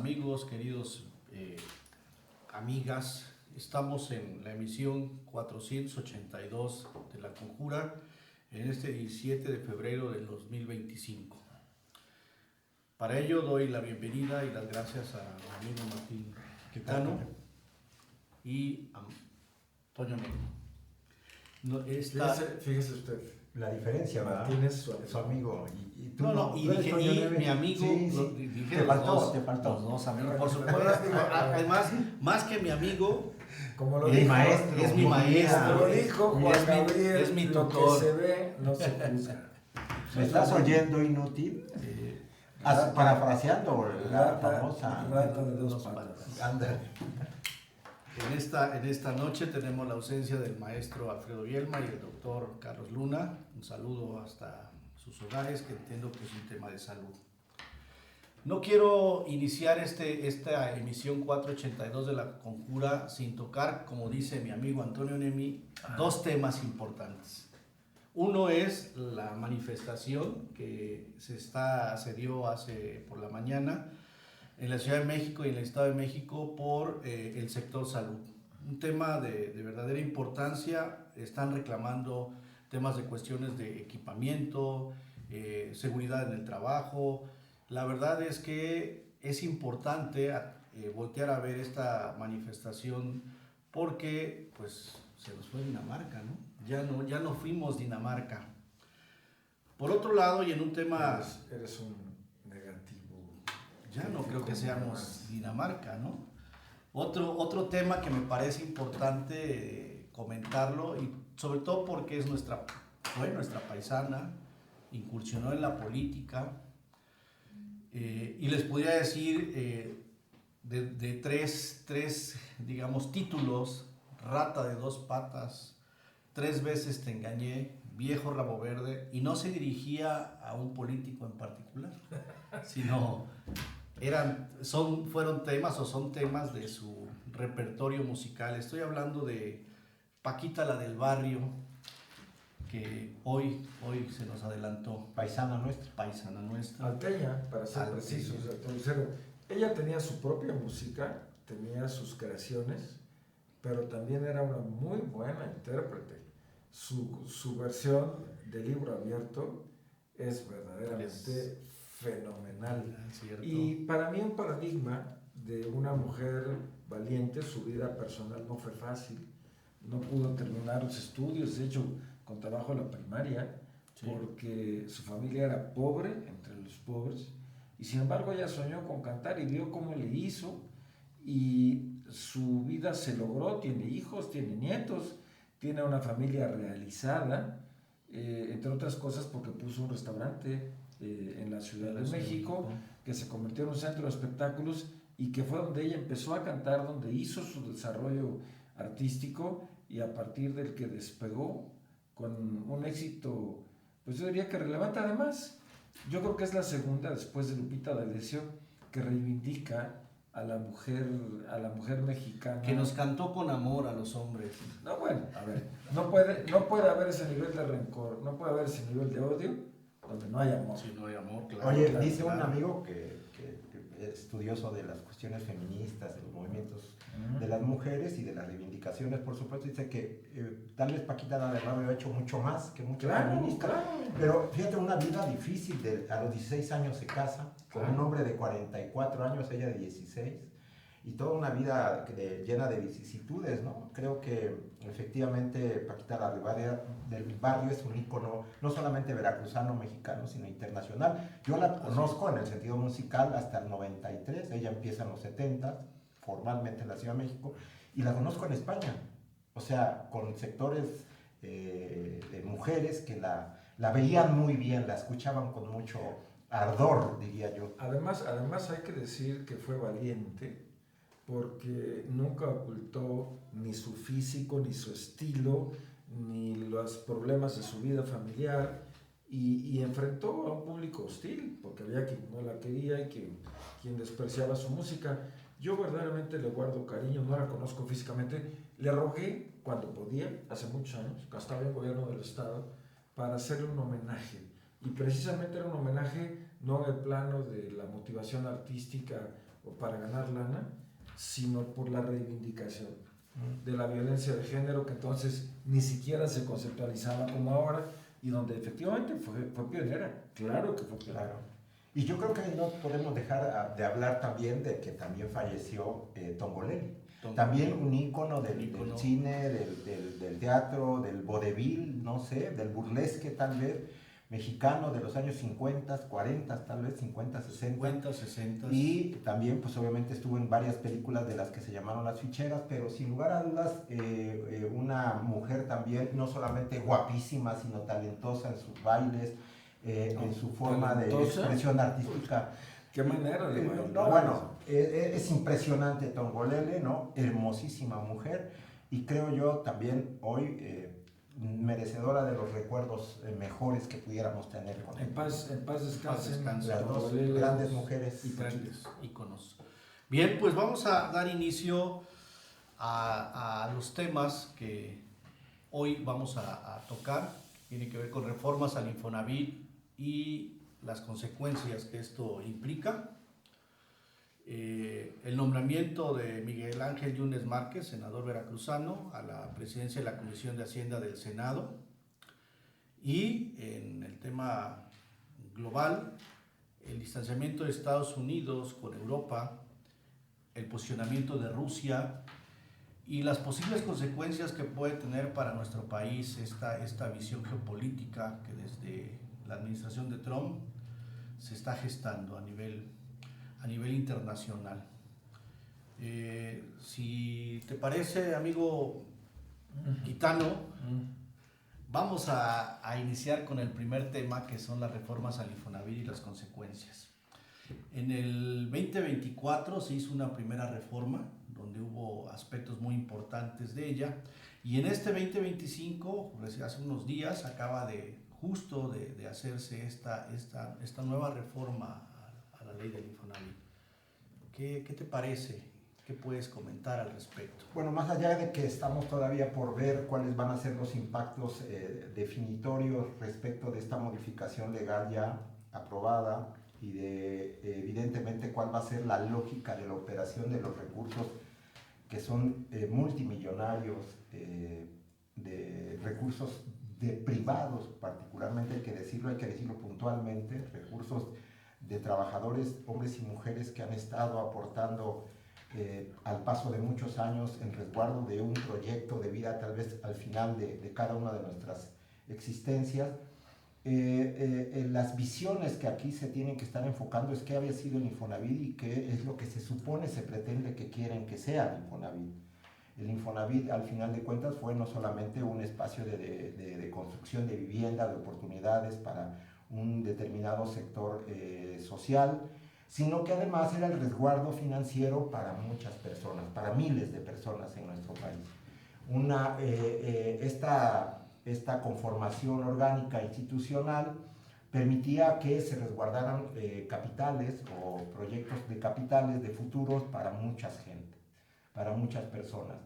amigos, queridos amigas. Estamos en la emisión 482 de La Conjura en este 17 de febrero del 2025. Para ello doy la bienvenida y las gracias a mi amigo Martín Quetano y a Toño Negro. Fíjese usted. La diferencia, ¿verdad? Martín es su amigo. Y tú y dije, y mi amigo, dije te faltó. Los dos amigos, por supuesto. Además, más que mi amigo, como lo es dijo, maestro, es mi maestro. Lo dijo Juan Gabriel, es mi lo tutor. que se ve no se juzga. ¿Me estás oyendo, inútil? Parafraseando la famosa rata de dos patas. Ándale. En esta noche tenemos la ausencia del maestro Alfredo Bielma y del doctor Carlos Luna. Un saludo hasta sus hogares, que entiendo que es un tema de salud. No quiero iniciar esta emisión 482 de La Conjura sin tocar, como dice mi amigo Antonio Nemi, dos temas importantes. Uno es la manifestación que se dio por la mañana en la Ciudad de México y en el Estado de México por el sector salud. Un tema de verdadera importancia. Están reclamando temas de cuestiones de equipamiento, seguridad en el trabajo. La verdad es que es importante voltear a ver esta manifestación porque pues se nos fue Dinamarca, ¿no? Ya no fuimos Dinamarca. Por otro lado, y en un tema... Eres un negativo. Ya no creo que seamos Dinamarca, ¿no? Otro tema que me parece importante comentarlo, y sobre todo porque fue nuestra paisana, incursionó en la política, y les podría decir de tres, digamos, títulos: rata de dos patas, 3 veces te engañé, viejo rabo verde, y no se dirigía a un político en particular, sino son temas de su repertorio musical. Estoy hablando de Paquita, la del barrio, que hoy se nos adelantó. Paisana nuestra. Alteña, para ser Alteña. precisos. Ella tenía su propia música, tenía sus creaciones, pero también era una muy buena intérprete. Su versión de Libro Abierto es verdaderamente fenomenal. Y para mí un paradigma de una mujer valiente. Su vida personal no fue fácil, no pudo terminar los estudios, de hecho con trabajo en la primaria, porque su familia era pobre, entre los pobres, y sin embargo ella soñó con cantar y vio cómo le hizo, y su vida se logró. Tiene hijos, tiene nietos, tiene una familia realizada, entre otras cosas porque puso un restaurante en la Ciudad de México, que se convirtió en un centro de espectáculos y que fue donde ella empezó a cantar, donde hizo su desarrollo artístico, y a partir del que despegó con un éxito, pues yo diría que relevante. Además, yo creo que es la segunda, después de Lupita D'Alessio, que reivindica a la mujer mexicana. Que nos cantó con amor a los hombres. No, bueno, a ver, no puede haber ese nivel de rencor, no puede haber ese nivel de odio donde no hay amor. Sí, no hay amor, claro. Oye, claro, dice claro. un amigo que es estudioso de las cuestiones feministas, de los movimientos de las mujeres y de las reivindicaciones, por supuesto, dice que tal vez Paquita la del barrio ha hecho mucho más que muchas feministas. Claro. Pero fíjate, una vida difícil. A los 16 años se casa con un hombre de 44 años, ella de 16, y toda una vida llena de vicisitudes, ¿no? Creo que efectivamente Paquita la del barrio es un ícono no solamente veracruzano, mexicano, sino internacional. Yo la conozco en el sentido musical hasta el 93, ella empieza en los 70, formalmente en la Ciudad de México, y la conozco en España, o sea, con sectores de mujeres que la veían muy bien, la escuchaban con mucho ardor, diría yo. Además hay que decir que fue valiente, porque nunca ocultó ni su físico, ni su estilo, ni los problemas de su vida familiar, y enfrentó a un público hostil, porque había quien no la quería y quien despreciaba su música. Yo verdaderamente le guardo cariño, no la conozco físicamente. Le rogué cuando podía, hace muchos años, que estaba en el gobierno del estado, para hacerle un homenaje. Y precisamente era un homenaje no en el plano de la motivación artística o para ganar lana, sino por la reivindicación de la violencia de género, que entonces ni siquiera se conceptualizaba como ahora, y donde efectivamente fue pionera, claro que fue pionera. Claro. Y yo creo que no podemos dejar de hablar también de que también falleció Tongolele. También un ícono del cine, del teatro, del vodevil, no sé, del burlesque tal vez, mexicano de los años 50, 40, tal vez 50, 60. 50, 60. Y también, pues obviamente estuvo en varias películas de las que se llamaron Las Ficheras, pero sin lugar a dudas, una mujer también, no solamente guapísima, sino talentosa en sus bailes, en su forma de expresión artística. ¿Qué manera de bailar? No, bueno, es impresionante Tongolele, ¿no? Hermosísima mujer, y creo yo también hoy merecedora de los recuerdos mejores que pudiéramos tener con En paz descansen las dos grandes mujeres y grandes íconos. Bien, pues vamos a dar inicio a los temas que hoy vamos a tocar. Tiene que ver con reformas al Infonavit y las consecuencias que esto implica. El nombramiento de Miguel Ángel Yunes Márquez, senador veracruzano, a la presidencia de la Comisión de Hacienda del Senado. Y en el tema global, el distanciamiento de Estados Unidos con Europa, el posicionamiento de Rusia y las posibles consecuencias que puede tener para nuestro país esta visión geopolítica que desde la administración de Trump se está gestando a nivel internacional. Si te parece, amigo Quitano, vamos a iniciar con el primer tema, que son las reformas al Infonavit y las consecuencias. En el 2024 se hizo una primera reforma donde hubo aspectos muy importantes de ella, y en este 2025, hace unos días, acaba de hacerse esta nueva reforma a la ley del Infonavit. ¿Qué te parece? ¿Qué puedes comentar al respecto? Bueno, más allá de que estamos todavía por ver cuáles van a ser los impactos definitorios respecto de esta modificación legal ya aprobada, y de evidentemente cuál va a ser la lógica de la operación de los recursos que son multimillonarios, de recursos de privados particularmente, hay que decirlo puntualmente, recursos de trabajadores, hombres y mujeres que han estado aportando al paso de muchos años en resguardo de un proyecto de vida, tal vez al final de cada una de nuestras existencias. Las visiones que aquí se tienen que estar enfocando es qué había sido el Infonavit y qué es lo que se supone, se pretende que quieren que sea el Infonavit. El Infonavit, al final de cuentas, fue no solamente un espacio de construcción de vivienda, de oportunidades para un determinado sector social, sino que además era el resguardo financiero para muchas personas, para miles de personas en nuestro país. Esta conformación orgánica institucional permitía que se resguardaran capitales o proyectos de capitales de futuros para mucha gente, para muchas personas.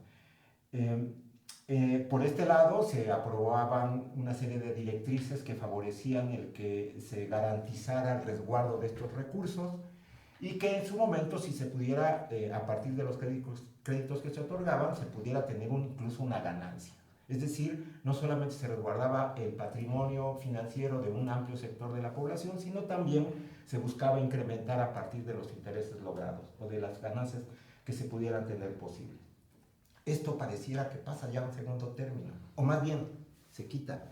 Por este lado se aprobaban una serie de directrices que favorecían el que se garantizara el resguardo de estos recursos, y que en su momento, si se pudiera, a partir de los créditos que se otorgaban, se pudiera tener incluso una ganancia. Es decir, no solamente se resguardaba el patrimonio financiero de un amplio sector de la población, sino también se buscaba incrementar a partir de los intereses logrados o de las ganancias que se pudieran tener posibles. Esto pareciera que pasa ya a un segundo término, o más bien se quita.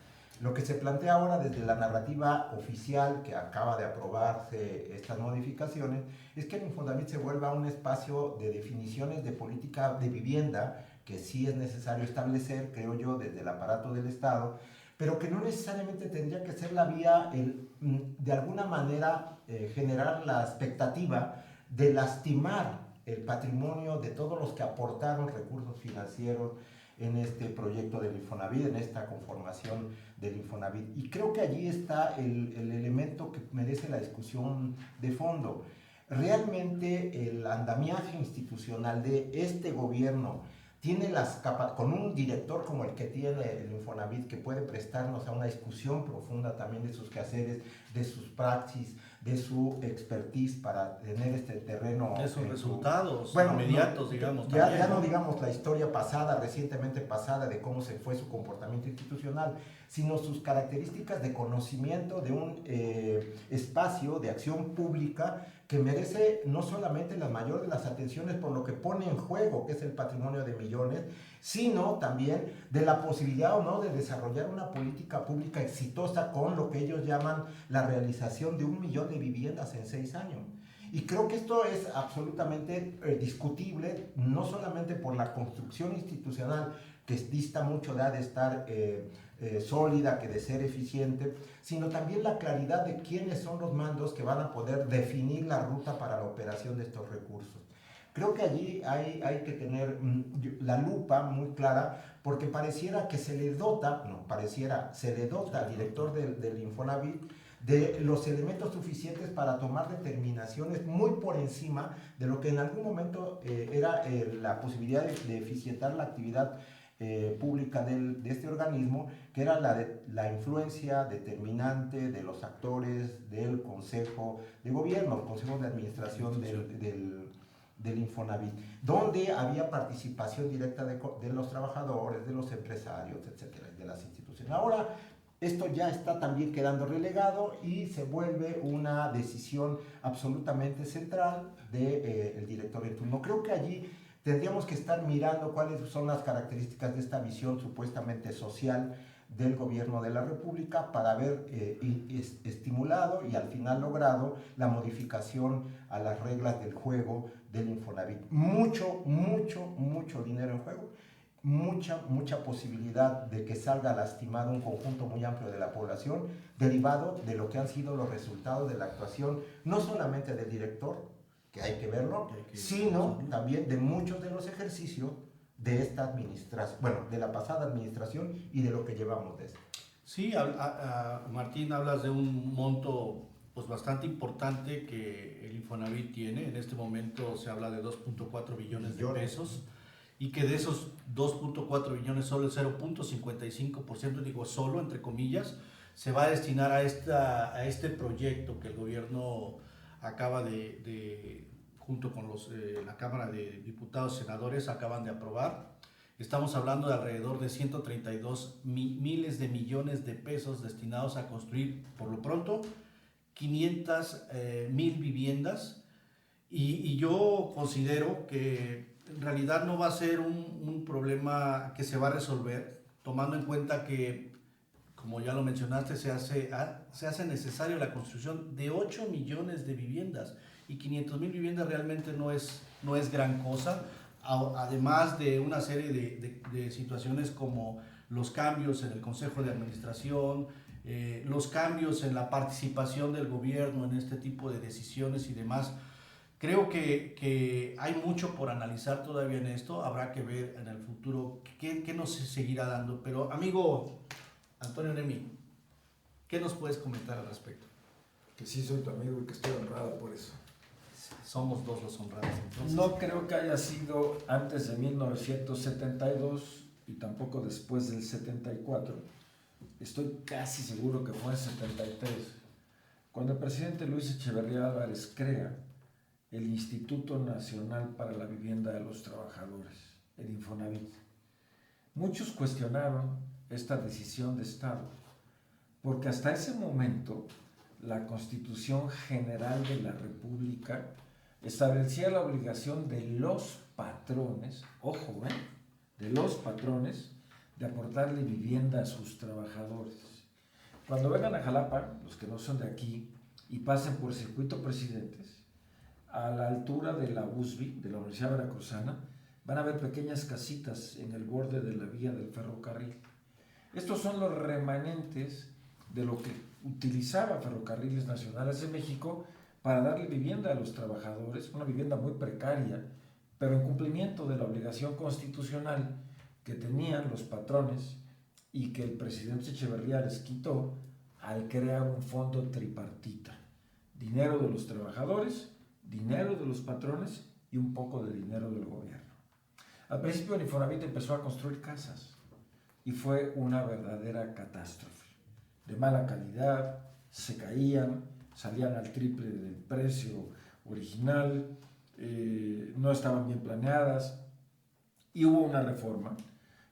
Lo que se plantea ahora desde la narrativa oficial que acaba de aprobarse estas modificaciones es que el Infonavit se vuelva un espacio de definiciones de política de vivienda que sí es necesario establecer, creo yo, desde el aparato del Estado, pero que no necesariamente tendría que ser la vía, de alguna manera, generar la expectativa de lastimar el patrimonio de todos los que aportaron recursos financieros en este proyecto del Infonavit, en esta conformación del Infonavit. Y creo que allí está el elemento que merece la discusión de fondo. Realmente el andamiaje institucional de este gobierno tiene con un director como el que tiene el Infonavit, que puede prestarnos a una discusión profunda también de sus quehaceres, de sus praxis, de su expertise para tener este terreno. De sus resultados bueno, inmediatos, no, digamos. Ya, también, ya no digamos la historia pasada, recientemente pasada, de cómo se fue su comportamiento institucional, sino sus características de conocimiento de un espacio de acción pública que merece no solamente la mayor de las atenciones por lo que pone en juego, que es el patrimonio de millones, sino también de la posibilidad o no de desarrollar una política pública exitosa con lo que ellos llaman la realización de 1 millón de viviendas en 6 años. Y creo que esto es absolutamente discutible, no solamente por la construcción institucional, que dista mucho de estar sólida, que de ser eficiente, sino también la claridad de quiénes son los mandos que van a poder definir la ruta para la operación de estos recursos. Creo que allí hay que tener la lupa muy clara, porque pareciera que se le dota al director del Infonavit de los elementos suficientes para tomar determinaciones muy por encima de lo que en algún momento era la posibilidad de eficientar la actividad pública de este organismo, que era la influencia determinante de los actores del Consejo de Gobierno, el Consejo de Administración del Infonavit, donde había participación directa de los trabajadores, de los empresarios, etcétera, de las instituciones. Ahora, esto ya está también quedando relegado y se vuelve una decisión absolutamente central del director en turno. Creo que allí tendríamos que estar mirando cuáles son las características de esta visión supuestamente social del gobierno de la República para haber estimulado y al final logrado la modificación a las reglas del juego del Infonavit. Mucho dinero en juego, mucha posibilidad de que salga lastimado un conjunto muy amplio de la población, derivado de lo que han sido los resultados de la actuación, no solamente del director, que hay que verlo, sino también de muchos de los ejercicios de esta administración, bueno, de la pasada administración y de lo que llevamos de esto. Sí, Martín, hablas de un monto pues bastante importante que el Infonavit tiene. En este momento se habla de 2.4 billones de pesos y que de esos 2.4 billones solo el 0.55%, digo solo entre comillas, se va a destinar a este proyecto que el gobierno acaba junto con la Cámara de Diputados y Senadores acaban de aprobar. Estamos hablando de alrededor de 132 miles de millones de pesos destinados a construir, por lo pronto, 500,000 viviendas. Y yo considero que en realidad no va a ser un problema que se va a resolver, tomando en cuenta que, como ya lo mencionaste, se hace necesario la construcción de 8 millones de viviendas y 500,000 viviendas realmente no es gran cosa, además de una serie de situaciones como los cambios en el Consejo de Administración, los cambios en la participación del gobierno en este tipo de decisiones y demás. Creo que hay mucho por analizar todavía en esto, habrá que ver en el futuro qué nos seguirá dando, pero amigo Antonio Nemi, ¿qué nos puedes comentar al respecto? Que sí soy tu amigo y que estoy honrado por eso. Somos dos los honrados, entonces. No creo que haya sido antes de 1972 y tampoco después del 74. Estoy casi seguro que fue en 73, cuando el presidente Luis Echeverría Álvarez crea el Instituto Nacional para la Vivienda de los Trabajadores, el Infonavit. Muchos cuestionaron esta decisión de Estado, porque hasta ese momento la Constitución General de la República establecía la obligación de los patrones, ojo, de los patrones, de aportarle vivienda a sus trabajadores. Cuando vengan a Jalapa, los que no son de aquí, y pasen por el Circuito Presidentes, a la altura de la USB, de la Universidad Veracruzana, van a ver pequeñas casitas en el borde de la vía del ferrocarril. Estos son los remanentes de lo que utilizaba Ferrocarriles Nacionales de México para darle vivienda a los trabajadores, una vivienda muy precaria, pero en cumplimiento de la obligación constitucional que tenían los patrones y que el presidente Echeverría les quitó al crear un fondo tripartita. Dinero de los trabajadores, dinero de los patrones y un poco de dinero del gobierno. Al principio el Infonavit empezó a construir casas y fue una verdadera catástrofe. De mala calidad, se caían, salían al triple del precio original, no estaban bien planeadas, y hubo una reforma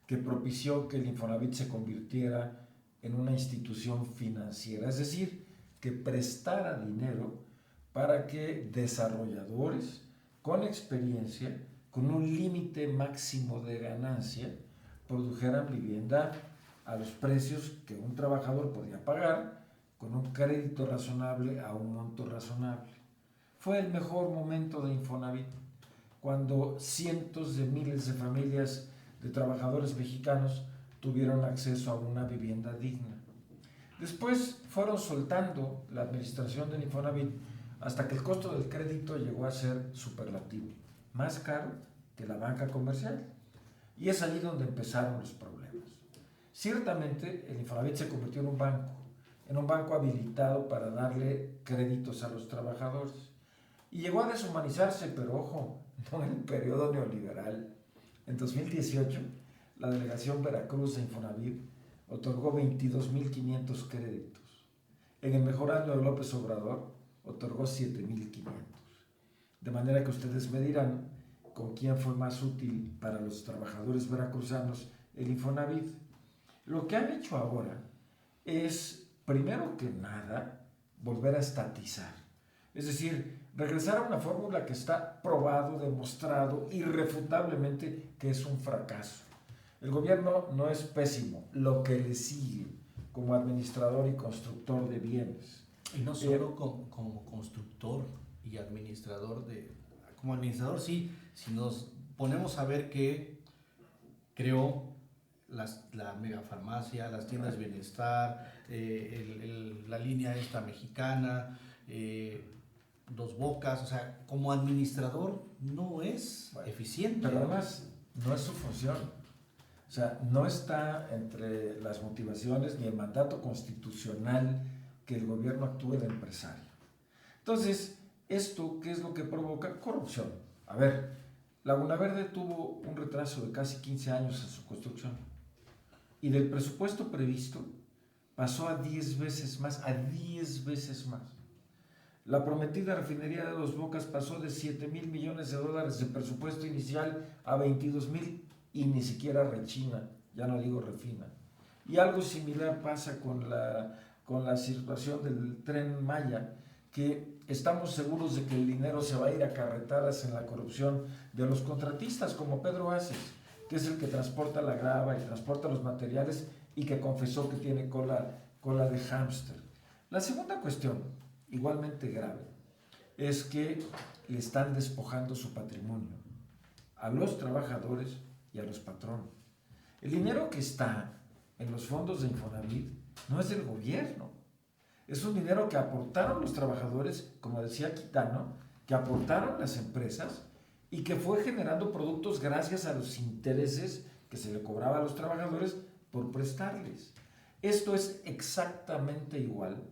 que propició que el Infonavit se convirtiera en una institución financiera, es decir, que prestara dinero para que desarrolladores con experiencia, con un límite máximo de ganancia, produjeran vivienda a los precios que un trabajador podía pagar, con un crédito razonable a un monto razonable. Fue el mejor momento de Infonavit, cuando cientos de miles de familias de trabajadores mexicanos tuvieron acceso a una vivienda digna. Después fueron soltando la administración del Infonavit hasta que el costo del crédito llegó a ser superlativo, más caro que la banca comercial. Y es allí donde empezaron los problemas. Ciertamente el Infonavit se convirtió en un banco habilitado para darle créditos a los trabajadores. Y llegó a deshumanizarse, pero ojo, no en el periodo neoliberal. En 2018, la delegación Veracruz de Infonavit otorgó 22.500 créditos. En el mejor año de López Obrador, otorgó 7.500. De manera que ustedes me dirán con quién fue más útil para los trabajadores veracruzanos el Infonavit. Lo que han hecho ahora es, primero que nada, volver a estatizar. Es decir, regresar a una fórmula que está probado, demostrado, irrefutablemente que es un fracaso. El gobierno no es pésimo, lo que le sigue como administrador y constructor de bienes. Y no solo como constructor y administrador como administrador sí, si nos ponemos a ver que creó la megafarmacia, las tiendas bienestar, la línea esta mexicana, Dos Bocas, o sea, como administrador no es eficiente. Pero además no es su función. O sea, no está entre las motivaciones ni el mandato constitucional que el gobierno actúe de empresario. Entonces, ¿esto qué es lo que provoca? Corrupción. A ver, Laguna Verde tuvo un retraso de casi 15 años en su construcción. Y del presupuesto previsto pasó a 10 veces más, La prometida refinería de Dos Bocas pasó de $7,000 millones de presupuesto inicial a 22,000 y ni siquiera rechina, ya no digo refina. Y algo similar pasa con la situación del Tren Maya, que estamos seguros de que el dinero se va a ir a carretadas en la corrupción de los contratistas, como Pedro Aces, que es el que transporta la grava y transporta los materiales y que confesó que tiene cola de hámster. La segunda cuestión, igualmente grave, es que le están despojando su patrimonio a los trabajadores y a los patrones. El dinero que está en los fondos de Infonavit no es del gobierno, es un dinero que aportaron los trabajadores, como decía Quitano, que aportaron las empresas y que fue generando productos gracias a los intereses que se le cobraba a los trabajadores por prestarles. Esto es exactamente igual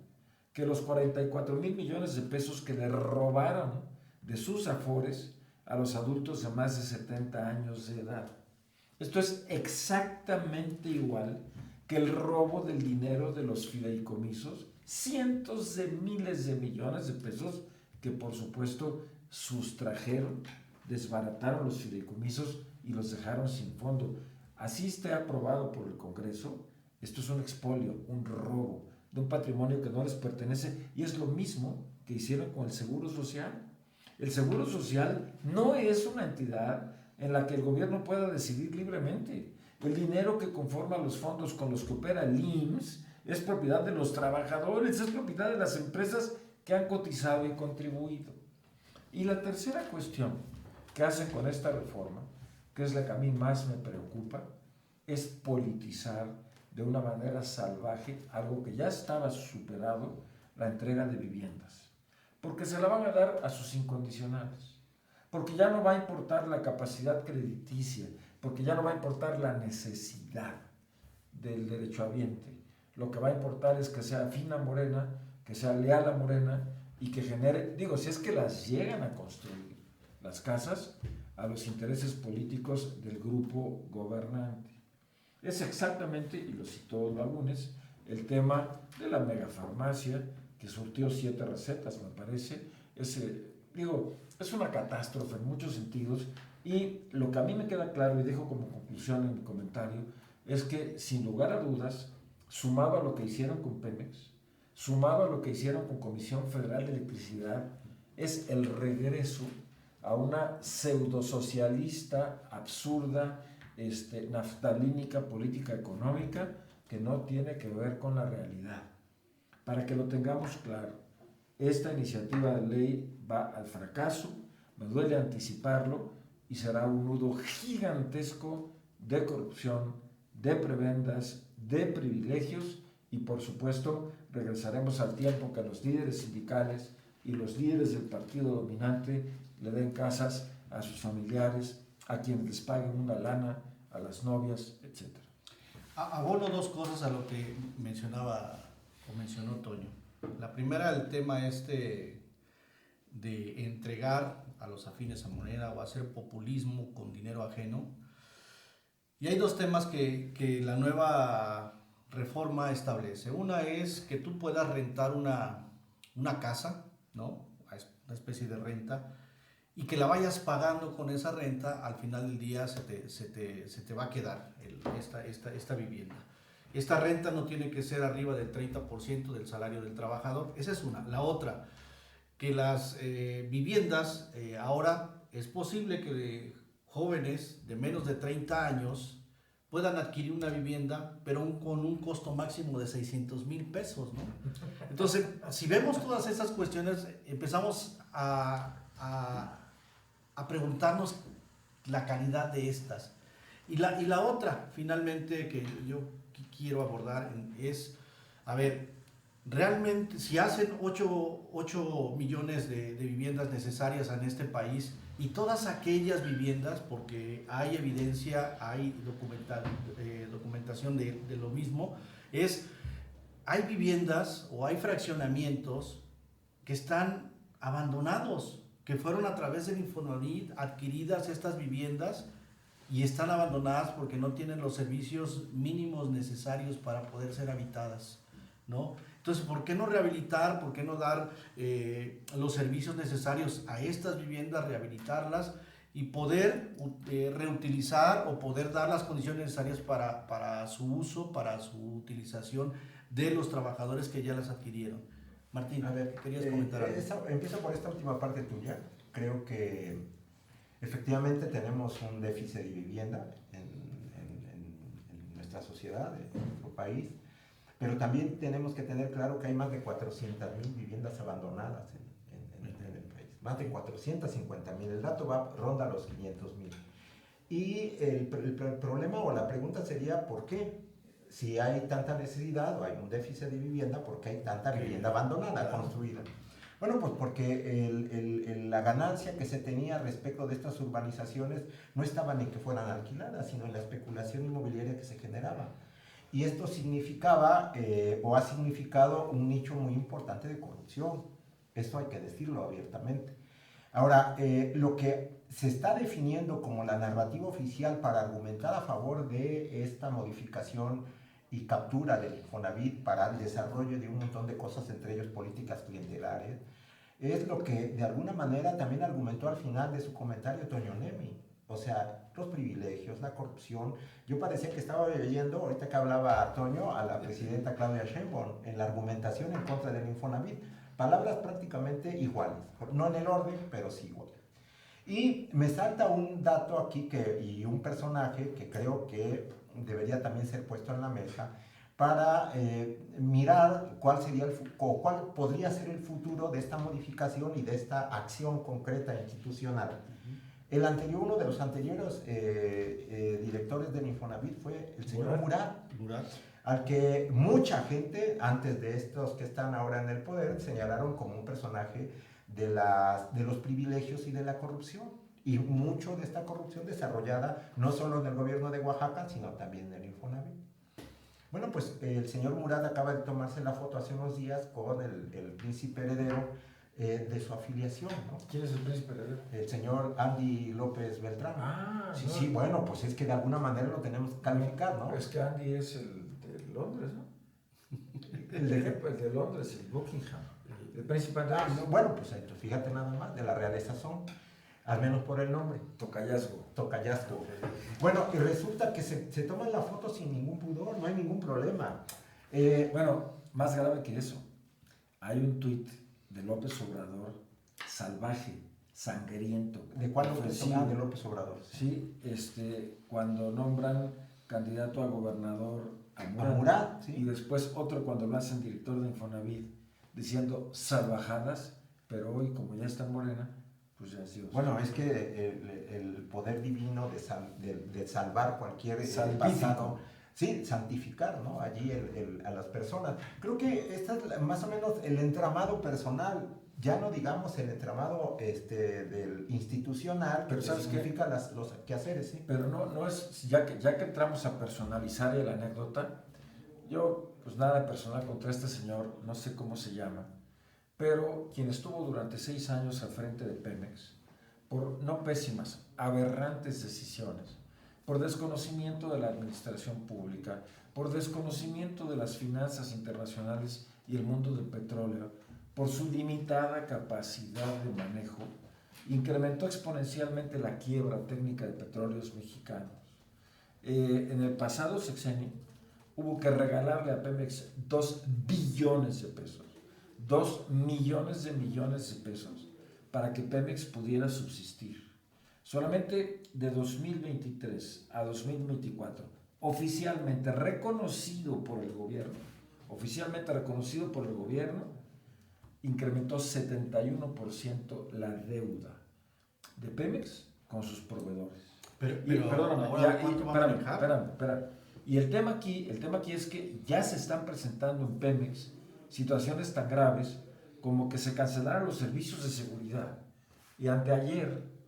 que los 44,000 millones de pesos que le robaron de sus afores a los adultos de más de 70 años de edad. Esto es exactamente igual que el robo del dinero de los fideicomisos, cientos de miles de millones de pesos que por supuesto sustrajeron, desbarataron los fideicomisos y los dejaron sin fondo. Así esté aprobado por el Congreso, esto es un expolio, un robo de un patrimonio que no les pertenece, y es lo mismo que hicieron con el Seguro Social. El Seguro Social no es una entidad en la que el gobierno pueda decidir libremente. El dinero que conforma los fondos con los que opera el IMSS es propiedad de los trabajadores, es propiedad de las empresas que han cotizado y contribuido. Y la tercera cuestión que hacen con esta reforma, que es la que a mí más me preocupa, es politizar de una manera salvaje algo que ya estaba superado, la entrega de viviendas. Porque se la van a dar a sus incondicionales. Porque ya no va a importar la capacidad crediticia, porque ya no va a importar la necesidad del derechohabiente. Lo que va a importar es que sea afín a Morena, que sea leal a Morena y que genere, si es que las llegan a construir, las casas, a los intereses políticos del grupo gobernante. Es exactamente, y lo citó Lagunes, el tema de la megafarmacia, que surtió 7 recetas, me parece. Es una catástrofe en muchos sentidos, y lo que a mí me queda claro y dejo como conclusión en mi comentario es que, sin lugar a dudas, sumado a lo que hicieron con Pemex, sumado a lo que hicieron con Comisión Federal de Electricidad, es el regreso a una pseudosocialista, absurda, naftalínica política económica que no tiene que ver con la realidad. Para que lo tengamos claro, esta iniciativa de ley va al fracaso, me duele anticiparlo, y será un nudo gigantesco de corrupción, de prebendas, de privilegios, y por supuesto regresaremos al tiempo que los líderes sindicales y los líderes del partido dominante le den casas a sus familiares, a quienes les paguen una lana, a las novias, etc. Abono 2 cosas a lo que mencionó Toño. La primera, el tema de entregar a los afines a Morena o hacer populismo con dinero ajeno. Y hay 2 temas que la nueva reforma establece. Una es que tú puedas rentar una casa, ¿no? Una especie de renta, y que la vayas pagando con esa renta. Al final del día se te va a quedar esta vivienda. Esta renta no tiene que ser arriba del 30% del salario del trabajador. Esa es una. La otra, que las viviendas, ahora es posible que jóvenes de menos de 30 años puedan adquirir una vivienda, pero con un costo máximo de 600,000 pesos, ¿no? Entonces, si vemos todas esas cuestiones, empezamos a preguntarnos la calidad de estas. Y la otra, finalmente, que yo quiero abordar es, a ver, realmente, si hacen 8 millones de viviendas necesarias en este país, y todas aquellas viviendas, porque hay evidencia, hay documentación de lo mismo, hay viviendas o hay fraccionamientos que están abandonados, que fueron a través del Infonavit adquiridas estas viviendas, y están abandonadas porque no tienen los servicios mínimos necesarios para poder ser habitadas, ¿no? Entonces, ¿por qué no rehabilitar? ¿Por qué no dar los servicios necesarios a estas viviendas, rehabilitarlas y poder reutilizar o poder dar las condiciones necesarias para su uso, para su utilización de los trabajadores que ya las adquirieron? Martín, a ver, ¿querías comentar algo? Empiezo por esta última parte tuya. Creo que efectivamente tenemos un déficit de vivienda en nuestra sociedad, en nuestro país. Pero también tenemos que tener claro que hay más de 400,000 viviendas abandonadas en el país. Más de 450,000. El dato ronda los 500,000. Y el problema o la pregunta sería, ¿por qué? Si hay tanta necesidad o hay un déficit de vivienda, ¿por qué hay tanta vivienda abandonada, construida? Bueno, pues porque la ganancia que se tenía respecto de estas urbanizaciones no estaba en que fueran alquiladas, sino en la especulación inmobiliaria que se generaba. Y esto significaba o ha significado un nicho muy importante de corrupción. Esto hay que decirlo abiertamente. Ahora, lo que se está definiendo como la narrativa oficial para argumentar a favor de esta modificación y captura del Infonavit para el desarrollo de un montón de cosas, entre ellos políticas clientelares, es lo que de alguna manera también argumentó al final de su comentario Toño Nemi. O sea, los privilegios, la corrupción. Yo parecía que estaba leyendo, ahorita que hablaba Toño, a la presidenta Claudia Sheinbaum en la argumentación en contra del Infonavit. Palabras prácticamente iguales, no en el orden, pero sí igual. Y me salta un dato aquí y un personaje que creo que debería también ser puesto en la mesa para mirar cuál podría ser el futuro de esta modificación y de esta acción concreta institucional. Uno de los anteriores directores del Infonavit fue el señor Murat, al que mucha gente, antes de estos que están ahora en el poder, señalaron como un personaje de los privilegios y de la corrupción. Y mucho de esta corrupción desarrollada no solo en el gobierno de Oaxaca, sino también en el Infonavit. Bueno, pues el señor Murat acaba de tomarse la foto hace unos días con el príncipe heredero de su afiliación, ¿no? ¿Quién es el príncipe heredero? El señor Andy López Beltrán. Sí, no. sí, bueno, pues es que de alguna manera lo tenemos que calificar, ¿no? Es que Andy es el de Londres, ¿no? El de Londres, el Buckingham, el príncipe Andrés. No, bueno, pues entonces, fíjate nada más, de la realeza son, al menos por el nombre. Tocayazgo. Bueno, y resulta que se toman la foto sin ningún pudor, no hay ningún problema. Bueno, más grave que eso, hay un tuit de López Obrador salvaje, sangriento. ¿De cuál ofensivo. de López Obrador? Sí, cuando nombran candidato a gobernador a Murat, sí. Y después otro cuando lo hacen director de Infonavit, diciendo salvajadas, pero hoy como ya está Morena, pues ya es Dios. Bueno, es que el poder divino de salvar cualquier pasado. Sí, santificar, ¿no? Allí a las personas. Creo que este es más o menos el entramado personal, ya no digamos el entramado del institucional, pero que significa los quehaceres, ¿sí? Pero no es, ya que entramos a personalizar la anécdota, yo pues nada personal contra este señor, no sé cómo se llama, pero quien estuvo durante 6 años al frente de Pemex, por no pésimas, aberrantes decisiones, por desconocimiento de la administración pública, por desconocimiento de las finanzas internacionales y el mundo del petróleo, por su limitada capacidad de manejo, incrementó exponencialmente la quiebra técnica de petróleos mexicanos. En el pasado sexenio hubo que regalarle a Pemex 2 billones de pesos, 2 millones de millones de pesos, para que Pemex pudiera subsistir. Solamente de 2023 a 2024, oficialmente reconocido por el gobierno, incrementó 71% la deuda de Pemex con sus proveedores. Espérame. Y el tema aquí es que ya se están presentando en Pemex situaciones tan graves como que se cancelaron los servicios de seguridad. Y anteayer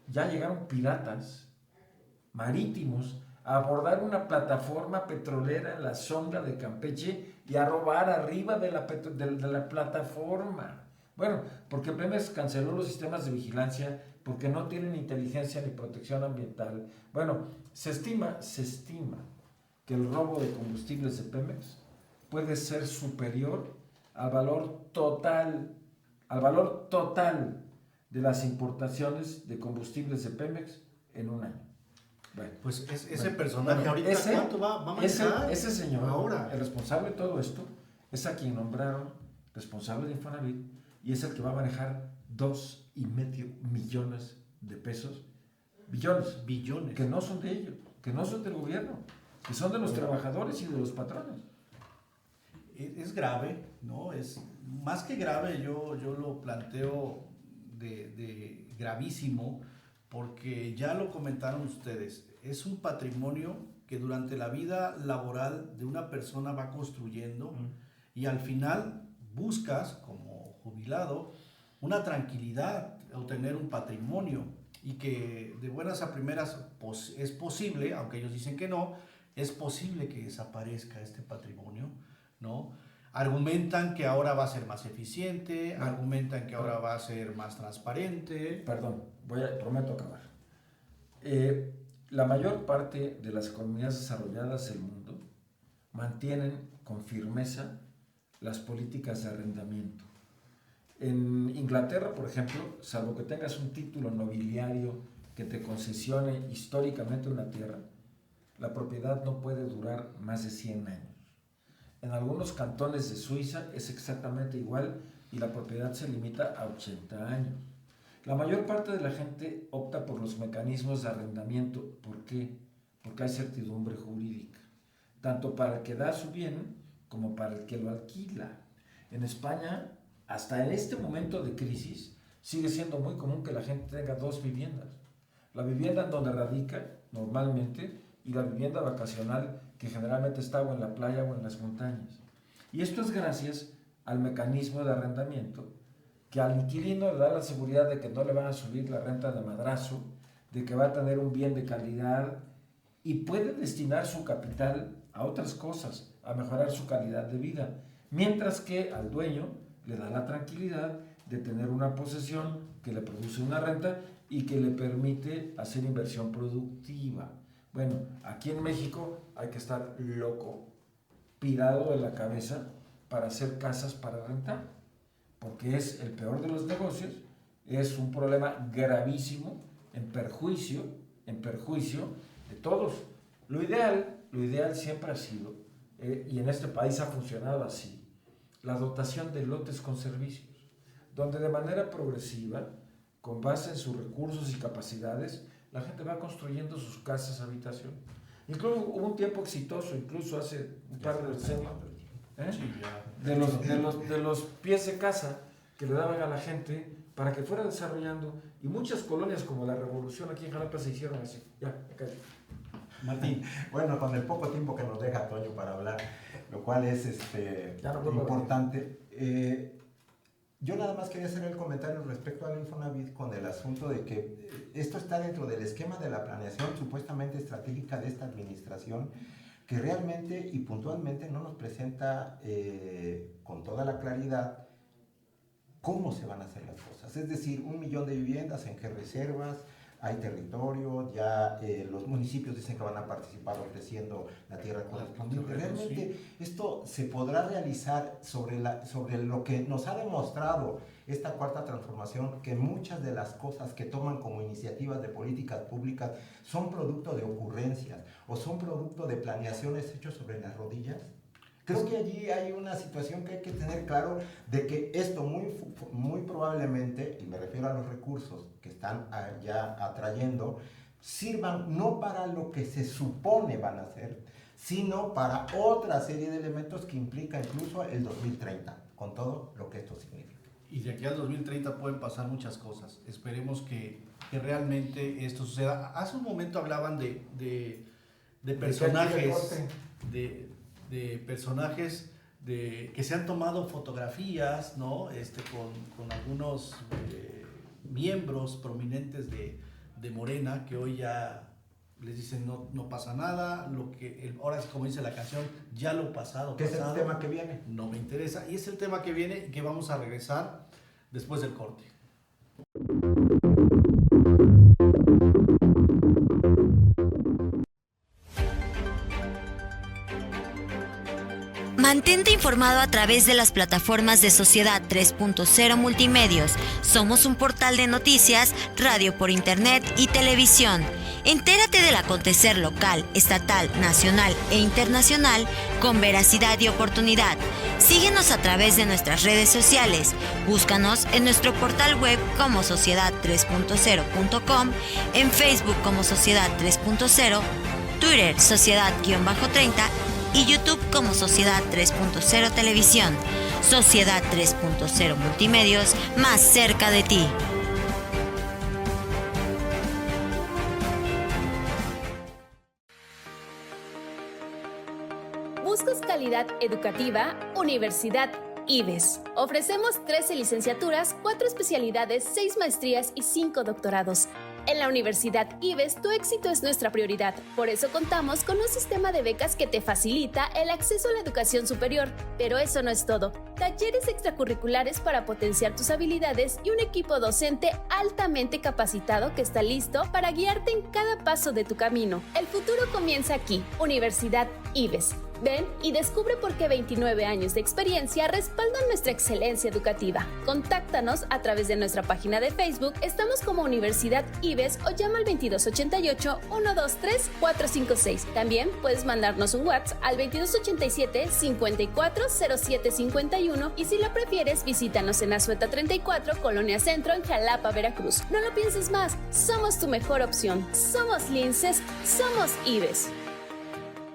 ya llegaron piratas marítimos a abordar una plataforma petrolera en la sonda de Campeche y a robar arriba de la plataforma. Bueno, porque Pemex canceló los sistemas de vigilancia porque no tienen inteligencia ni protección ambiental. Bueno, se estima que el robo de combustibles de Pemex puede ser superior al valor total de las importaciones de combustibles de Pemex en un año. Bueno, pues ese personaje ahorita, ¿cuánto va a manejar? Ese señor, ahora, el responsable de todo esto, es a quien nombraron responsable de Infonavit y es el que va a manejar 2,5 millones de pesos, billones, que no son de ellos, que no son del gobierno, que son de los trabajadores y de los patrones. Es grave, ¿no? Es más que grave, yo lo planteo de gravísimo, porque ya lo comentaron ustedes, es un patrimonio que durante la vida laboral de una persona va construyendo y al final buscas, como jubilado, una tranquilidad, obtener un patrimonio y que de buenas a primeras es posible, aunque ellos dicen que no, es posible que desaparezca este patrimonio, ¿no? Argumentan que ahora va a ser más eficiente, argumentan que ahora va a ser más transparente. Perdón, prometo acabar. La mayor parte de las economías desarrolladas del mundo mantienen con firmeza las políticas de arrendamiento. En Inglaterra, por ejemplo, salvo que tengas un título nobiliario que te concesione históricamente una tierra, la propiedad no puede durar más de 100 años. En algunos cantones de Suiza es exactamente igual y la propiedad se limita a 80 años. La mayor parte de la gente opta por los mecanismos de arrendamiento. ¿Por qué? Porque hay certidumbre jurídica, tanto para el que da su bien como para el que lo alquila. En España, hasta en este momento de crisis, sigue siendo muy común que la gente tenga 2 viviendas. La vivienda en donde radica normalmente y la vivienda vacacional que generalmente está o en la playa o en las montañas. Y esto es gracias al mecanismo de arrendamiento que al inquilino le da la seguridad de que no le van a subir la renta de madrazo, de que va a tener un bien de calidad y puede destinar su capital a otras cosas, a mejorar su calidad de vida, mientras que al dueño le da la tranquilidad de tener una posesión que le produce una renta y que le permite hacer inversión productiva. Bueno, aquí en México hay que estar loco, pirado de la cabeza, para hacer casas para rentar, porque es el peor de los negocios, es un problema gravísimo en perjuicio de todos. Lo ideal siempre ha sido, y en este país ha funcionado así, la dotación de lotes con servicios, donde de manera progresiva, con base en sus recursos y capacidades, la gente va construyendo sus casas habitación. Incluso hubo un tiempo exitoso, incluso hace un par de decenios, de los pies de casa que le daban a la gente para que fuera desarrollando, y muchas colonias como la Revolución aquí en Jalapa se hicieron así. Ya, acá. Martín, bueno, con el poco tiempo que nos deja Toño para hablar, lo cual es importante, yo nada más quería hacer el comentario respecto al Infonavit con el asunto de que esto está dentro del esquema de la planeación supuestamente estratégica de esta administración, que realmente y puntualmente no nos presenta con toda la claridad cómo se van a hacer las cosas. Es decir, 1 millón de viviendas en qué reservas, hay territorio, ya los municipios dicen que van a participar ofreciendo la tierra correspondiente. Realmente esto se podrá realizar sobre lo que nos ha demostrado esta cuarta transformación, que muchas de las cosas que toman como iniciativas de políticas públicas son producto de ocurrencias o son producto de planeaciones hechas sobre las rodillas. Creo que allí hay una situación que hay que tener claro de que esto muy probablemente, y me refiero a los recursos que están ya atrayendo, sirvan no para lo que se supone van a hacer, sino para otra serie de elementos que implica incluso el 2030, con todo lo que esto significa. Y de aquí al 2030 pueden pasar muchas cosas. Esperemos que realmente esto suceda. Hace un momento hablaban de personajes, de personajes que se han tomado fotografías, ¿no? Con algunos miembros prominentes de Morena, que hoy ya les dicen no pasa nada, ahora es como dice la canción, ya lo pasado. ¿Qué es el tema que viene? No me interesa, y es el tema que viene y que vamos a regresar después del corte. Mantente informado a través de las plataformas de Sociedad 3.0 Multimedios. Somos un portal de noticias, radio por internet y televisión. Entérate del acontecer local, estatal, nacional e internacional con veracidad y oportunidad. Síguenos a través de nuestras redes sociales. Búscanos en nuestro portal web como sociedad3.0.com, en Facebook como Sociedad 3.0, Twitter Sociedad-30 y YouTube como Sociedad 3.0 Televisión. Sociedad 3.0 Multimedios, más cerca de ti. ¿Buscas calidad educativa? Universidad IBES. Ofrecemos 13 licenciaturas, 4 especialidades, 6 maestrías y 5 doctorados. En la Universidad IBES, tu éxito es nuestra prioridad. Por eso contamos con un sistema de becas que te facilita el acceso a la educación superior. Pero eso no es todo. Talleres extracurriculares para potenciar tus habilidades y un equipo docente altamente capacitado que está listo para guiarte en cada paso de tu camino. El futuro comienza aquí, Universidad IBES. Ven y descubre por qué 29 años de experiencia respaldan nuestra excelencia educativa. Contáctanos a través de nuestra página de Facebook. Estamos como Universidad IBES o llama al 2288-123-456. También puedes mandarnos un WhatsApp al 2287-540751 y si lo prefieres, visítanos en Azueta 34, Colonia Centro, en Jalapa, Veracruz. No lo pienses más, somos tu mejor opción. Somos Linces, somos IBES.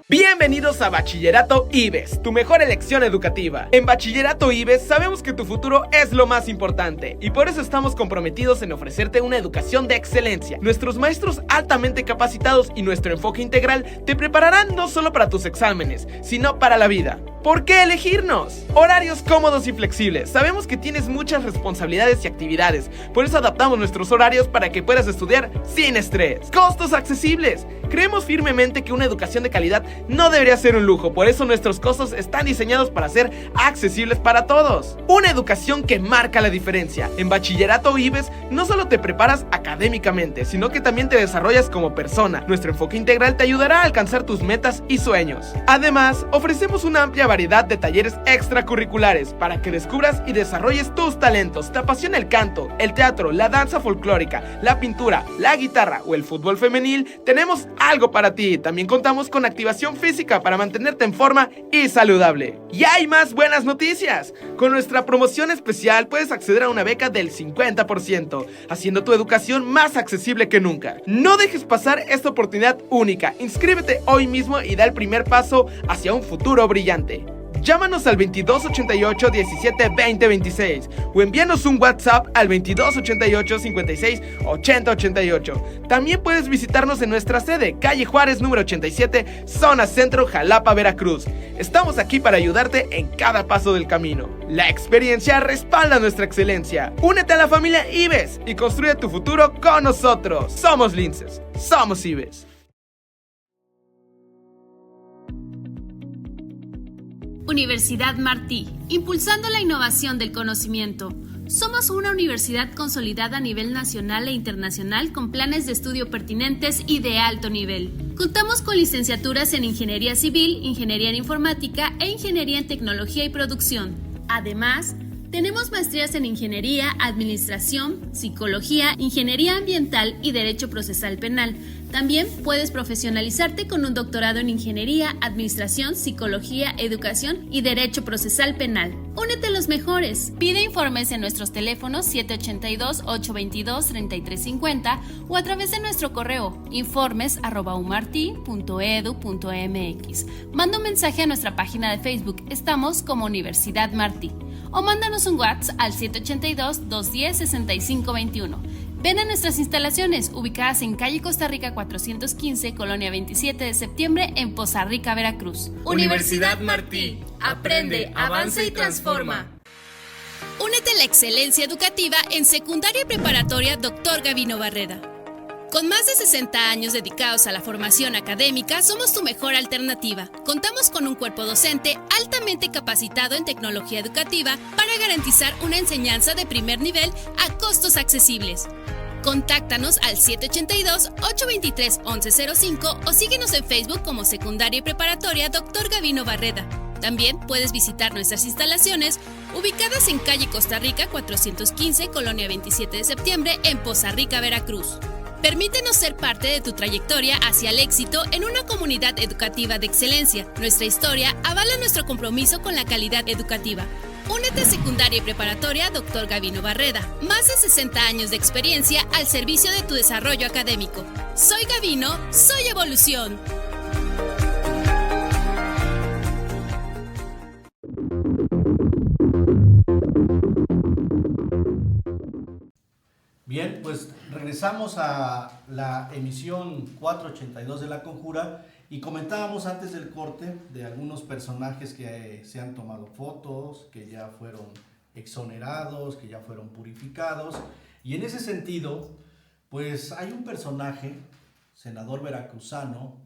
Bienvenidos a Bachillerato IBES, tu mejor elección educativa. En Bachillerato IBES sabemos que tu futuro es lo más importante y por eso estamos comprometidos en ofrecerte una educación de excelencia. Nuestros maestros altamente capacitados y nuestro enfoque integral te prepararán no solo para tus exámenes, sino para la vida. ¿Por qué elegirnos? Horarios cómodos y flexibles. Sabemos que tienes muchas responsabilidades y actividades, por eso adaptamos nuestros horarios para que puedas estudiar sin estrés. Costos accesibles. Creemos firmemente que una educación de calidad no debería ser un lujo, por eso nuestros costos están diseñados para ser accesibles para todos. Una educación que marca la diferencia. En Bachillerato IBES no solo te preparas académicamente, sino que también te desarrollas como persona. Nuestro enfoque integral te ayudará a alcanzar tus metas y sueños. Además, ofrecemos una amplia amplia variedad de talleres extracurriculares para que descubras y desarrolles tus talentos. ¿Te apasiona el canto, el teatro, la danza folclórica, la pintura, la guitarra o el fútbol femenil? Tenemos algo para ti. También contamos con activación física para mantenerte en forma y saludable. Y hay más buenas noticias. Con nuestra promoción especial puedes acceder a una beca del 50%, haciendo tu educación más accesible que nunca. No dejes pasar esta oportunidad única. Inscríbete hoy mismo y da el primer paso hacia un futuro brillante. Llámanos al 2288 17 20 26 o envíanos un WhatsApp al 2288 56 80 88. También puedes visitarnos en nuestra sede, calle Juárez número 87, zona centro, Jalapa, Veracruz. Estamos aquí para ayudarte en cada paso del camino. La experiencia respalda nuestra excelencia. Únete a la familia IBES y construye tu futuro con nosotros. Somos Linces, somos IBES. Universidad Martí, impulsando la innovación del conocimiento. Somos una universidad consolidada a nivel nacional e internacional con planes de estudio pertinentes y de alto nivel. Contamos con licenciaturas en Ingeniería Civil, Ingeniería en Informática e Ingeniería en Tecnología y Producción. Además, tenemos maestrías en Ingeniería, Administración, Psicología, Ingeniería Ambiental y Derecho Procesal Penal. También puedes profesionalizarte con un doctorado en Ingeniería, Administración, Psicología, Educación y Derecho Procesal Penal. ¡Únete a los mejores! Pide informes en nuestros teléfonos 782-822-3350 o a través de nuestro correo informes@umarti.edu.mx. Manda un mensaje a nuestra página de Facebook. Estamos como Universidad Martí. O mándanos un WhatsApp al 782-210-6521. Ven a nuestras instalaciones, ubicadas en calle Costa Rica 415, Colonia 27 de septiembre, en Poza Rica, Veracruz. Universidad Martí. Aprende, avanza y transforma. Únete a la excelencia educativa en secundaria y preparatoria Dr. Gavino Barreda. Con más de 60 años dedicados a la formación académica, somos tu mejor alternativa. Contamos con un cuerpo docente altamente capacitado en tecnología educativa para garantizar una enseñanza de primer nivel a costos accesibles. Contáctanos al 782-823-1105 o síguenos en Facebook como Secundaria y Preparatoria Dr. Gavino Barreda. También puedes visitar nuestras instalaciones ubicadas en calle Costa Rica 415, Colonia 27 de septiembre, en Poza Rica, Veracruz. Permítenos ser parte de tu trayectoria hacia el éxito en una comunidad educativa de excelencia. Nuestra historia avala nuestro compromiso con la calidad educativa. Únete a Secundaria y Preparatoria Dr. Gavino Barreda. Más de 60 años de experiencia al servicio de tu desarrollo académico. Soy Gavino, soy evolución. Bien, pues regresamos a la emisión 482 de La Conjura y comentábamos antes del corte de algunos personajes que se han tomado fotos, que ya fueron exonerados, que ya fueron purificados, y en ese sentido, pues hay un personaje, senador veracruzano,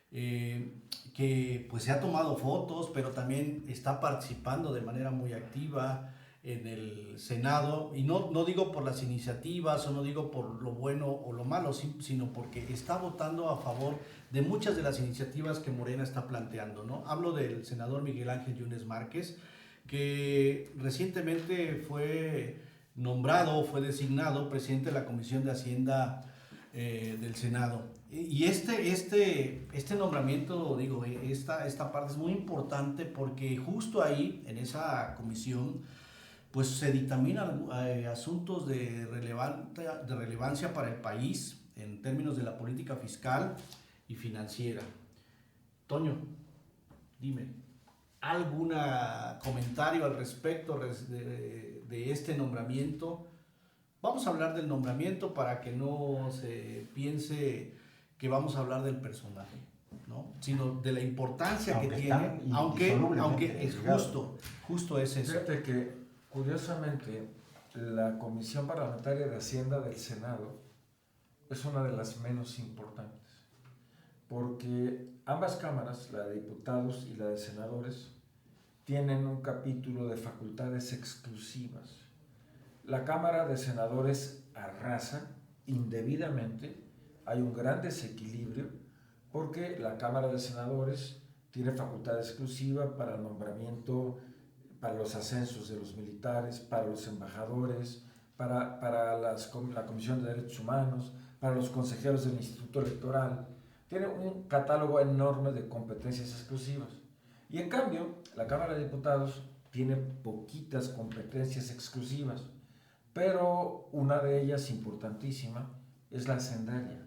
que pues se ha tomado fotos, pero también está participando de manera muy activa en el Senado, y no digo por las iniciativas o no digo por lo bueno o lo malo, sino porque está votando a favor de muchas de las iniciativas que Morena está planteando, ¿no? Hablo del senador Miguel Ángel Yunes Márquez, que recientemente fue fue designado presidente de la Comisión de Hacienda del Senado. Y este nombramiento, digo, esta parte es muy importante porque justo ahí, en esa comisión, pues se dictaminan asuntos de relevancia para el país en términos de la política fiscal y financiera. Toño, dime, ¿algún comentario al respecto de este nombramiento? Vamos a hablar del nombramiento para que no se piense que vamos a hablar del personaje, ¿no? Sino de la importancia que tiene, aunque es justo es eso. Fíjate que, curiosamente, la Comisión Parlamentaria de Hacienda del Senado es una de las menos importantes, porque ambas cámaras, la de diputados y la de senadores, tienen un capítulo de facultades exclusivas. La Cámara de Senadores arrasa indebidamente, hay un gran desequilibrio, porque la Cámara de Senadores tiene facultad exclusiva para el nombramiento, para los ascensos de los militares, para los embajadores, para la Comisión de Derechos Humanos, para los consejeros del Instituto Electoral. Tiene un catálogo enorme de competencias exclusivas. Y en cambio, la Cámara de Diputados tiene poquitas competencias exclusivas, pero una de ellas importantísima es la hacendaria.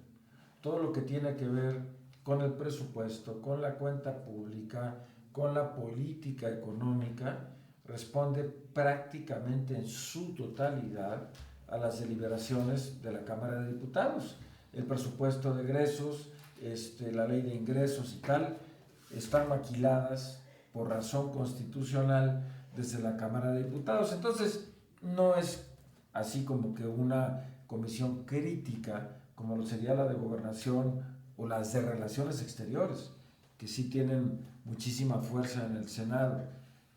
Todo lo que tiene que ver con el presupuesto, con la cuenta pública, con la política económica, responde prácticamente en su totalidad a las deliberaciones de la Cámara de Diputados. El presupuesto de egresos, la ley de ingresos y tal, están maquiladas por razón constitucional desde la Cámara de Diputados. Entonces, no es así como que una comisión crítica, como lo sería la de Gobernación o las de Relaciones Exteriores, que sí tienen muchísima fuerza en el Senado.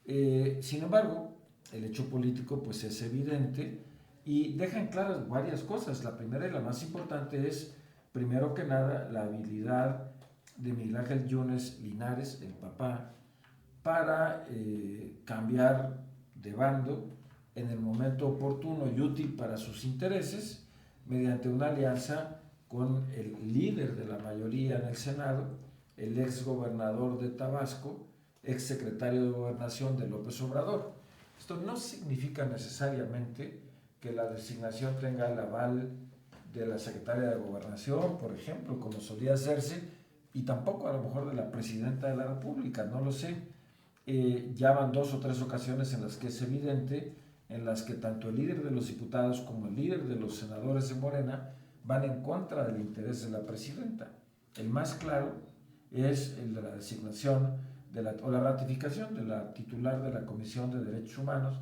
Sin embargo, el hecho político pues es evidente y dejan claras varias cosas. La primera y la más importante es, primero que nada, la habilidad de Miguel Ángel Yunes Linares, el papá, para cambiar de bando en el momento oportuno y útil para sus intereses, mediante una alianza con el líder de la mayoría en el Senado, el ex gobernador de Tabasco, ex secretario de Gobernación de López Obrador. Esto no significa necesariamente que la designación tenga el aval de la secretaria de Gobernación, por ejemplo, como solía hacerse, y tampoco a lo mejor de la presidenta de la República, no lo sé. Ya van 2 o 3 ocasiones en las que es evidente, en las que tanto el líder de los diputados como el líder de los senadores de Morena van en contra del interés de la presidenta. El más claro es el de la designación o la ratificación de la titular de la Comisión de Derechos Humanos,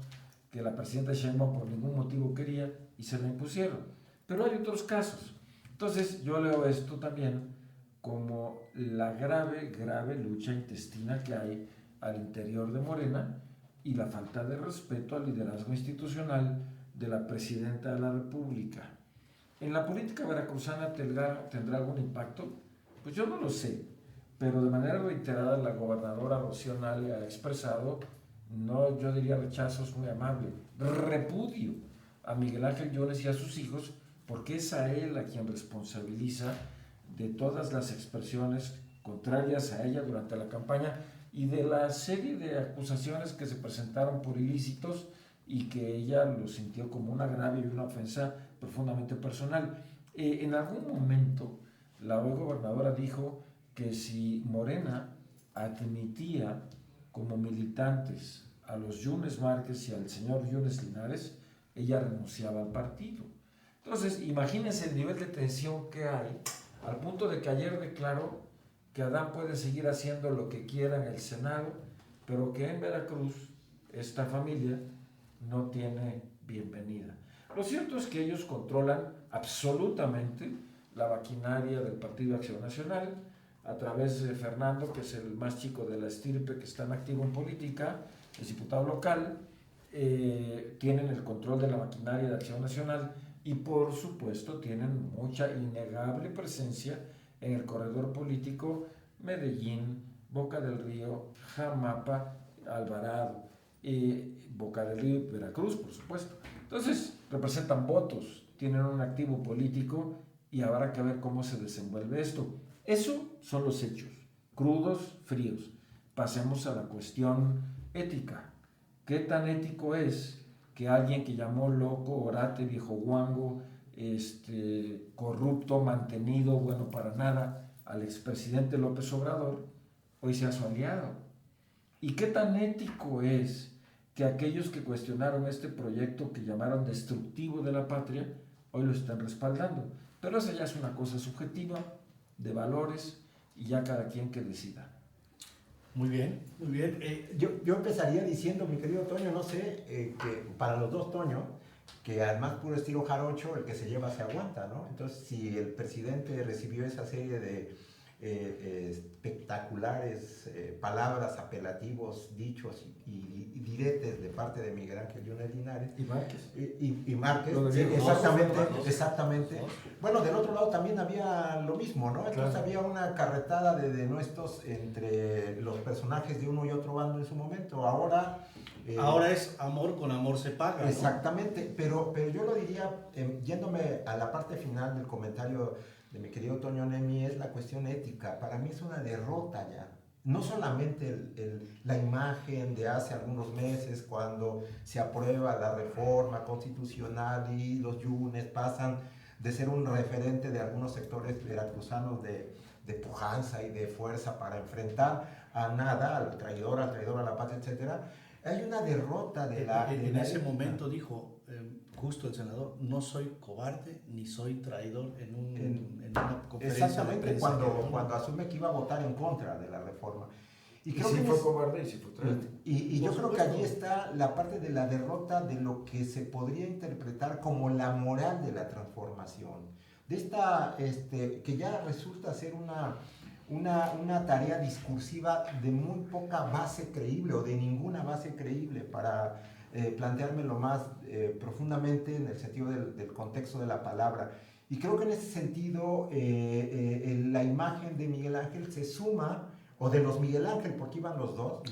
que la presidenta Sheinbaum por ningún motivo quería y se la impusieron. Pero hay otros casos. Entonces yo leo esto también como la grave lucha intestina que hay al interior de Morena y la falta de respeto al liderazgo institucional de la presidenta de la República. ¿En la política veracruzana tendrá algún impacto? Pues yo no lo sé, pero de manera reiterada la gobernadora Rocío Nale ha expresado, no, yo diría rechazos muy amable, repudio a Miguel Ángel Yunes y a sus hijos, porque es a él a quien responsabiliza de todas las expresiones contrarias a ella durante la campaña y de la serie de acusaciones que se presentaron por ilícitos y que ella lo sintió como un agravio y una ofensa profundamente personal. En algún momento la hoy gobernadora dijo que si Morena admitía como militantes a los Yunes Márquez y al señor Yunes Linares, ella renunciaba al partido. Entonces, imagínense el nivel de tensión que hay, al punto de que ayer declaró que Adán puede seguir haciendo lo que quiera en el Senado, pero que en Veracruz esta familia no tiene bienvenida. Lo cierto es que ellos controlan absolutamente la maquinaria del Partido Acción Nacional, a través de Fernando, que es el más chico de la estirpe que está en activo en política, es diputado local, tienen el control de la maquinaria de Acción Nacional y por supuesto tienen mucha innegable presencia en el corredor político Medellín, Boca del Río, Jamapa, Alvarado, Boca del Río y Veracruz, por supuesto. Entonces representan votos, tienen un activo político y habrá que ver cómo se desenvuelve esto. Eso son los hechos, crudos, fríos. Pasemos a la cuestión ética. ¿Qué tan ético es que alguien que llamó loco, orate, viejo guango, corrupto, mantenido, bueno para nada, al expresidente López Obrador, hoy sea su aliado? ¿Y qué tan ético es que aquellos que cuestionaron este proyecto que llamaron destructivo de la patria, hoy lo están respaldando? Pero esa ya es una cosa subjetiva, de valores, y ya cada quien que decida. Muy bien, muy bien. Yo empezaría diciendo, mi querido Toño, no sé, que para los dos, Toño, que además puro estilo jarocho, el que se lleva se aguanta, ¿no? Entonces, si el presidente recibió esa serie de espectaculares palabras, apelativos, dichos y diretes de parte de Miguel Ángel Yunes Linares. Y Márquez. Y Márquez, Lo de sí, Diego. exactamente. Bueno, del otro lado también había lo mismo, ¿no? Entonces Claro. había una carretada de denuestos entre los personajes de uno y otro bando en su momento. Ahora es amor con amor se paga, ¿no? exactamente, pero yo lo diría, yéndome a la parte final del comentario de mi querido Toño Nemi, es la cuestión ética. Para mí es una derrota ya. No solamente la imagen de hace algunos meses cuando se aprueba la reforma constitucional y los Yunes pasan de ser un referente de algunos sectores veracruzanos de pujanza y de fuerza para enfrentar a nada, al traidor a la patria, etcétera. Hay una derrota de la... En ese momento dijo justo el senador, no soy cobarde ni soy traidor en una conferencia Exactamente, de prensa. cuando asume que iba a votar en contra de la reforma. Y creo sí que fue cobarde y sí fue traidor. y yo Por creo que supuesto. allí está la parte de la derrota de lo que se podría interpretar como la moral de la transformación. De esta, que ya resulta ser una tarea discursiva de muy poca base creíble o de ninguna base creíble para planteármelo más profundamente en el sentido del contexto de la palabra. Y creo que en ese sentido la imagen de Miguel Ángel se suma, o de los Miguel Ángel, porque iban los dos,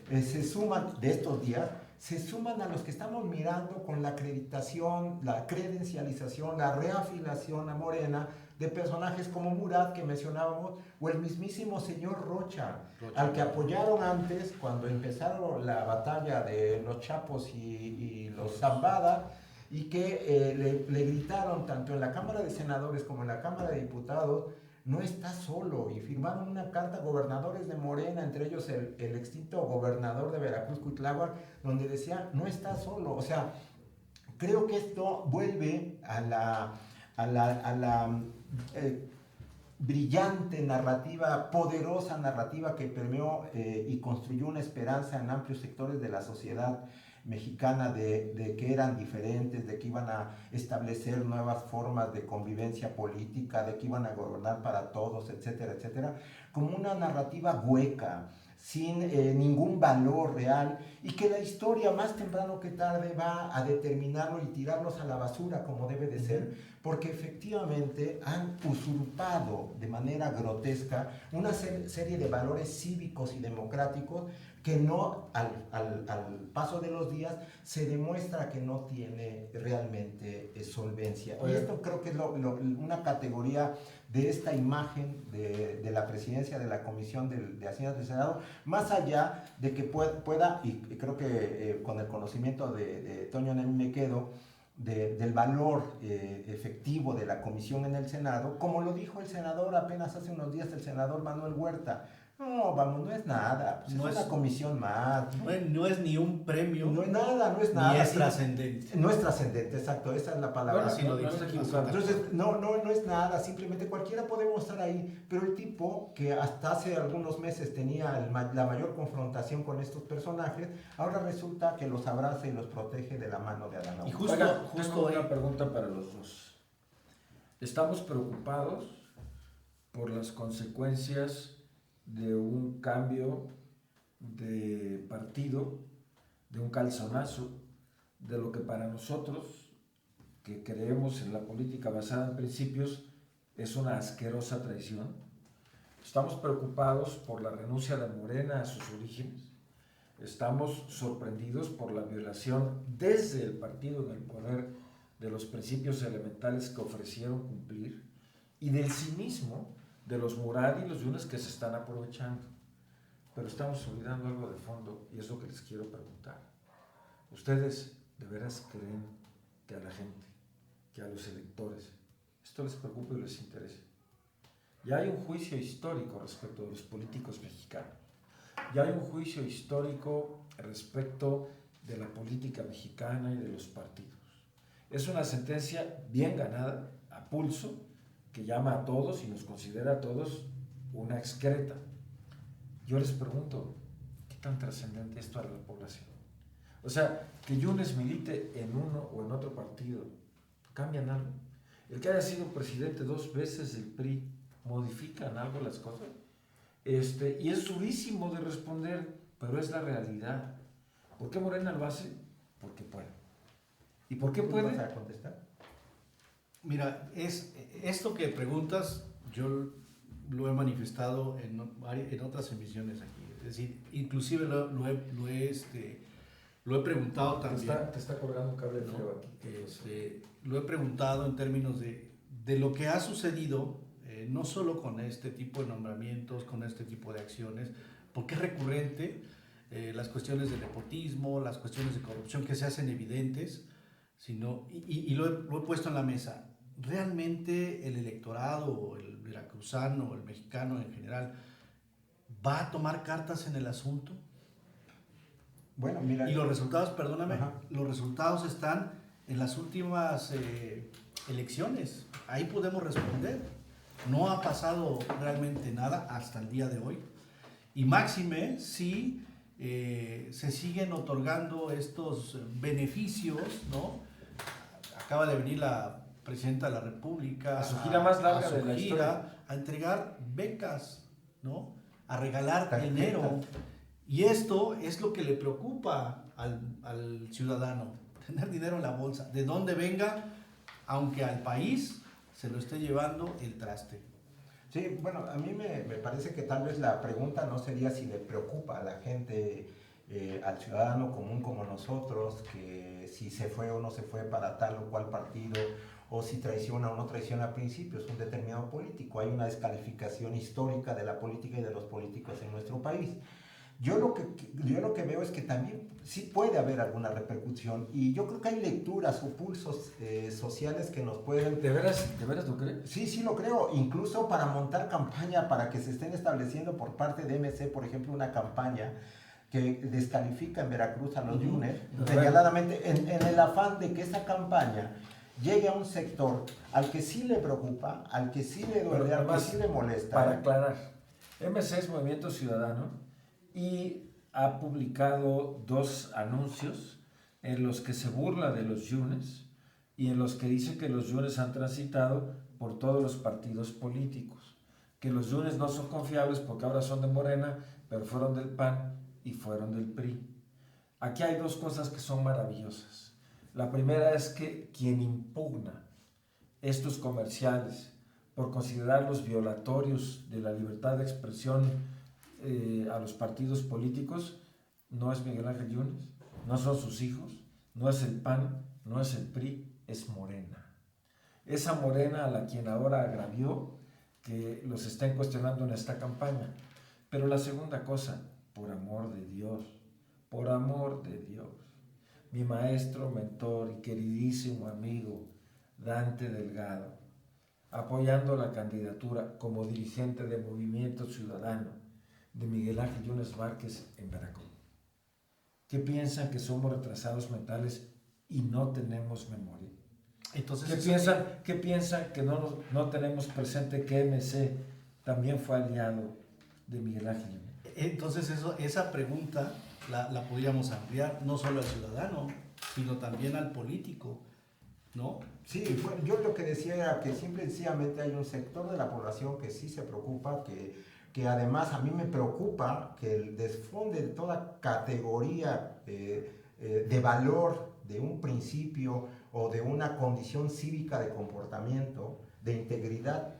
se suman de estos días, se suman a los que estamos mirando con la acreditación, la credencialización, la reafiliación a Morena de personajes como Murat, que mencionábamos, o el mismísimo señor Rocha, al que apoyaron antes cuando empezaron la batalla de los Chapos y los Zambada, y que le gritaron tanto en la Cámara de Senadores como en la Cámara de Diputados, no está solo, y firmaron una carta a gobernadores de Morena, entre ellos el extinto gobernador de Veracruz, Cuitláhuac, donde decía, no está solo. O sea, creo que esto vuelve a la brillante narrativa, poderosa narrativa que permeó y construyó una esperanza en amplios sectores de la sociedad mexicana de que eran diferentes, de que iban a establecer nuevas formas de convivencia política, de que iban a gobernar para todos, etcétera, etcétera, como una narrativa hueca, sin ningún valor real, y que la historia más temprano que tarde va a determinarlo y tirarlos a la basura como debe de ser, porque efectivamente han usurpado de manera grotesca una serie de valores cívicos y democráticos que no, al paso de los días, se demuestra que no tiene realmente solvencia. Y esto creo que es una categoría de esta imagen de la presidencia de la Comisión de Hacienda del Senado, más allá de que pueda, y creo que con el conocimiento de Toño Nemi me quedo, del valor efectivo de la comisión en el Senado, como lo dijo el senador apenas hace unos días, el senador Manuel Huerta. No, vamos, no es nada, pues no es una comisión más. No es ni un premio. No es nada, no es nada. Ni es trascendente. No es trascendente, exacto, esa es la palabra. Bueno, sí lo no digo. está equivocado. Entonces, no es nada, simplemente cualquiera podemos estar ahí, pero el tipo que hasta hace algunos meses tenía la mayor confrontación con estos personajes, ahora resulta que los abraza y los protege de la mano de Adán Y Augusto. Tengo una pregunta para los dos. ¿Estamos preocupados por las consecuencias de un cambio de partido, de un calzonazo, de lo que para nosotros, que creemos en la política basada en principios, es una asquerosa traición? ¿Estamos preocupados por la renuncia de Morena a sus orígenes? ¿Estamos sorprendidos por la violación desde el partido en el poder de los principios elementales que ofrecieron cumplir y del cinismo de los Murat y los Yunes que se están aprovechando? Pero estamos olvidando algo de fondo y es lo que les quiero preguntar. ¿Ustedes de veras creen que a la gente, que a los electores, esto les preocupa y les interesa? Ya hay un juicio histórico respecto de los políticos mexicanos. Ya hay un juicio histórico respecto de la política mexicana y de los partidos. Es una sentencia bien ganada, a pulso, que llama a todos y nos considera a todos una excreta. Yo les pregunto, ¿qué tan trascendente es esto para la población? O sea, que Yunes milite en uno o en otro partido, ¿cambian algo? El que haya sido presidente 2 veces del PRI, modifican algo las cosas. Y es durísimo de responder, pero es la realidad. ¿Por qué Morena lo hace? Porque puede. ¿Y por qué ¿Tú puede? vas a contestar? Mira, esto que preguntas, yo lo he manifestado en otras emisiones aquí. Es decir, inclusive lo he preguntado también. Te está colgando un cable feo aquí. Lo he preguntado en términos de lo que ha sucedido, no solo con este tipo de nombramientos, con este tipo de acciones, porque es recurrente, las cuestiones de nepotismo, las cuestiones de corrupción que se hacen evidentes, y lo he puesto en la mesa. ¿Realmente el electorado, el veracruzano, el mexicano en general, va a tomar cartas en el asunto? Bueno, mira. Y los resultados, perdóname, Ajá. los resultados están en las últimas elecciones. Ahí podemos responder. No ha pasado realmente nada hasta el día de hoy. Y máxime si se siguen otorgando estos beneficios, ¿no? Acaba de venir la presidenta de la República A su gira más larga a su de la gira, historia. a entregar becas, ¿no? A regalar Tarjetas. dinero. Y esto es lo que le preocupa al ciudadano, tener dinero en la bolsa, de dónde venga, aunque al país se lo esté llevando el traste. Sí, bueno, a mí me parece que tal vez la pregunta no sería si le preocupa a la gente, al ciudadano común como nosotros, que si se fue o no se fue para tal o cual partido, o si traiciona o no traiciona principios un determinado político. Hay una descalificación histórica de la política y de los políticos en nuestro país. Yo lo que veo es que también sí puede haber alguna repercusión, y yo creo que hay lecturas o pulsos sociales que nos pueden... ¿De veras lo crees? Sí lo creo, incluso para montar campaña, para que se estén estableciendo por parte de MC, por ejemplo, una campaña que descalifica en Veracruz a los Yunes, señaladamente en el afán de que esa campaña llegue a un sector al que sí le preocupa, al que sí le duele, al que sí le molesta. Para aclarar, MC es Movimiento Ciudadano y ha publicado 2 anuncios en los que se burla de los Yunes y en los que dice que los Yunes han transitado por todos los partidos políticos, que los Yunes no son confiables porque ahora son de Morena, pero fueron del PAN y fueron del PRI. Aquí hay 2 cosas que son maravillosas. La primera es que quien impugna estos comerciales por considerarlos violatorios de la libertad de expresión a los partidos políticos no es Miguel Ángel Yunes, no son sus hijos, no es el PAN, no es el PRI, es Morena. Esa Morena a la quien ahora agravió que los estén cuestionando en esta campaña. Pero la segunda cosa, por amor de Dios, mi maestro, mentor y queridísimo amigo Dante Delgado, apoyando la candidatura como dirigente de Movimiento Ciudadano de Miguel Ángel Yunes Márquez en Veracruz. ¿Qué piensan? ¿Que somos retrasados mentales y no tenemos memoria? Entonces, ¿Qué piensan? ¿Que no tenemos presente que MC también fue aliado de Miguel Ángel Yunes? Entonces esa pregunta la podríamos ampliar no solo al ciudadano, sino también al político, ¿no? Sí, bueno, yo lo que decía era que simple y sencillamente hay un sector de la población que sí se preocupa, que además a mí me preocupa que el desfonde de toda categoría de valor de un principio o de una condición cívica de comportamiento, de integridad,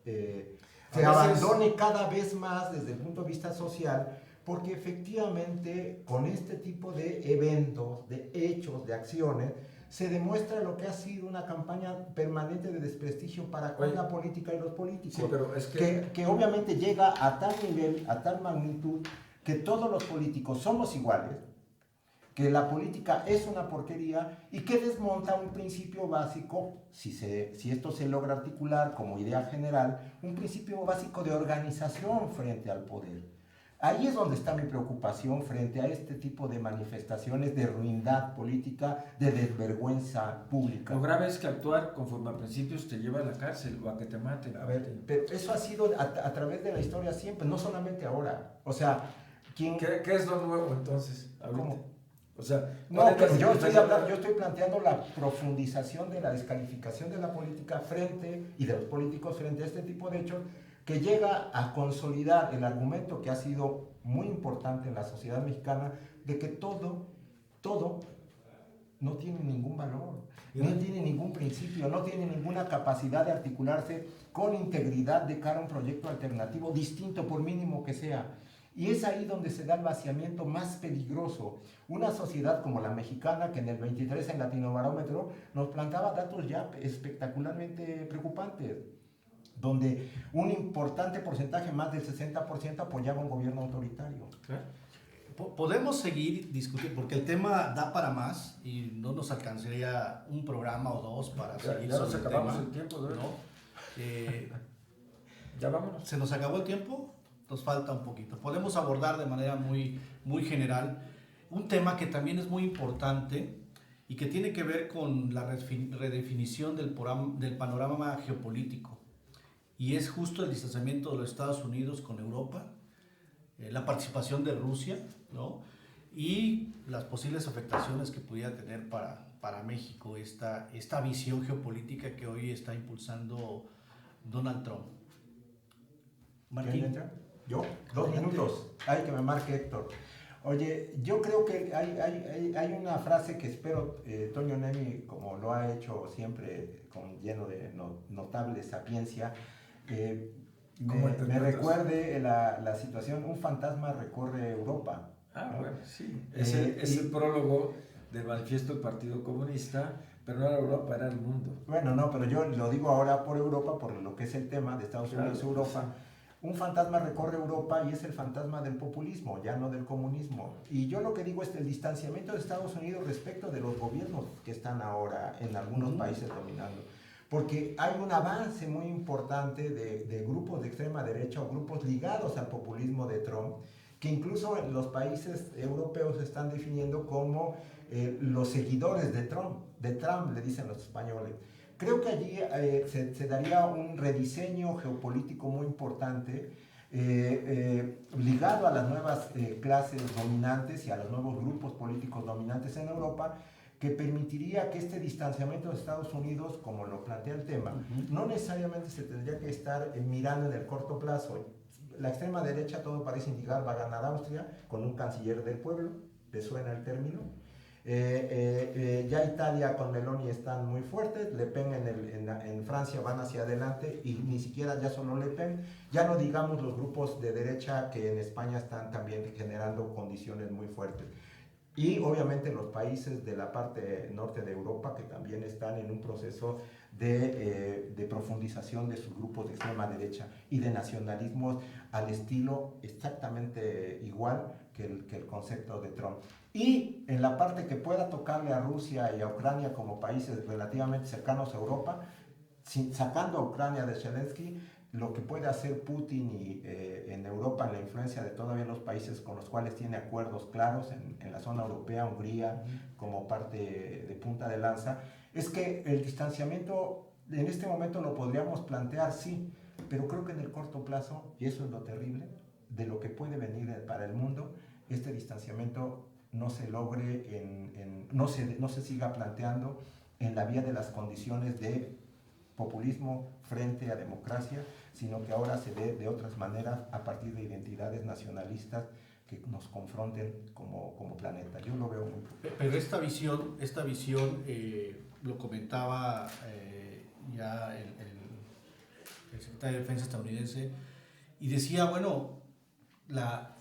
se abandone cada vez más desde el punto de vista social, porque efectivamente con este tipo de eventos, de hechos, de acciones, se demuestra lo que ha sido una campaña permanente de desprestigio para con la política y los políticos. Sí, pero es que obviamente llega a tal nivel, a tal magnitud, que todos los políticos somos iguales, que la política es una porquería y que desmonta un principio básico, si esto se logra articular como idea general, un principio básico de organización frente al poder. Ahí es donde está mi preocupación frente a este tipo de manifestaciones de ruindad política, de desvergüenza pública. Lo grave es que actuar conforme a principios te lleva a la cárcel o a que te maten. A ver, pero eso ha sido a través de la historia siempre, no solamente ahora. O sea, ¿qué es lo nuevo entonces? ¿Cómo? O sea, no, pero yo estoy planteando la profundización de la descalificación de la política y de los políticos frente a este tipo de hechos, que llega a consolidar el argumento que ha sido muy importante en la sociedad mexicana de que todo no tiene ningún valor, no tiene ningún principio, no tiene ninguna capacidad de articularse con integridad de cara a un proyecto alternativo distinto por mínimo que sea. Y es ahí donde se da el vaciamiento más peligroso. Una sociedad como la mexicana, que en el 23 en Latinobarómetro nos plantaba datos ya espectacularmente preocupantes, donde un importante porcentaje, más del 60%, apoyaba un gobierno autoritario. Podemos seguir discutiendo, porque el tema da para más y no nos alcanzaría un programa o dos para seguir ya nos sobre acabamos tema, el tiempo, ¿no? Ya vámonos. ¿Se nos acabó el tiempo? Nos falta un poquito. Podemos abordar de manera muy general un tema que también es muy importante y que tiene que ver con la redefinición del panorama geopolítico. Y es justo el distanciamiento de los Estados Unidos con Europa, la participación de Rusia, ¿no? Y las posibles afectaciones que pudiera tener para México esta visión geopolítica que hoy está impulsando Donald Trump. Martín. ¿Yo? 2 minutos. Ay, que me marque Héctor. Oye, yo creo que hay una frase que espero Toño Nemi, como lo ha hecho siempre, lleno de notable sapiencia, me recuerde la situación, un fantasma recorre Europa. ¿No? Bueno, sí. Es el prólogo del manifiesto del Partido Comunista, pero no era Europa, era el mundo. Bueno, no, pero yo lo digo ahora por Europa, por lo que es el tema de Estados Unidos y Europa. Sí. Un fantasma recorre Europa y es el fantasma del populismo, ya no del comunismo. Y yo lo que digo es el distanciamiento de Estados Unidos respecto de los gobiernos que están ahora en algunos países dominando. Porque hay un avance muy importante de grupos de extrema derecha o grupos ligados al populismo de Trump, que incluso en los países europeos se están definiendo como los seguidores de Trump, le dicen los españoles. Creo que allí se daría un rediseño geopolítico muy importante, ligado a las nuevas clases dominantes y a los nuevos grupos políticos dominantes en Europa, que permitiría que este distanciamiento de Estados Unidos, como lo plantea el tema, no necesariamente se tendría que estar mirando en el corto plazo. La extrema derecha, todo parece indicar, va a ganar Austria con un canciller del pueblo, ¿le suena el término? Ya Italia con Meloni están muy fuertes, Le Pen en Francia van hacia adelante y ni siquiera ya solo Le Pen, ya no digamos los grupos de derecha que en España están también generando condiciones muy fuertes. Y obviamente los países de la parte norte de Europa que también están en un proceso de profundización de sus grupos de extrema derecha y de nacionalismos al estilo exactamente igual que el concepto de Trump. Y en la parte que pueda tocarle a Rusia y a Ucrania como países relativamente cercanos a Europa, sacando a Ucrania de Zelensky, lo que puede hacer Putin en Europa, en la influencia de todavía los países con los cuales tiene acuerdos claros en la zona europea, Hungría como parte de punta de lanza, es que el distanciamiento en este momento lo podríamos plantear, sí, pero creo que en el corto plazo, y eso es lo terrible, de lo que puede venir para el mundo, este distanciamiento no se logre, no se siga planteando en la vía de las condiciones de populismo frente a democracia, sino que ahora se ve de otras maneras a partir de identidades nacionalistas que nos confronten como planeta. Yo lo veo muy preocupante. Pero esta visión lo comentaba ya el secretario de Defensa estadounidense, y decía, bueno, la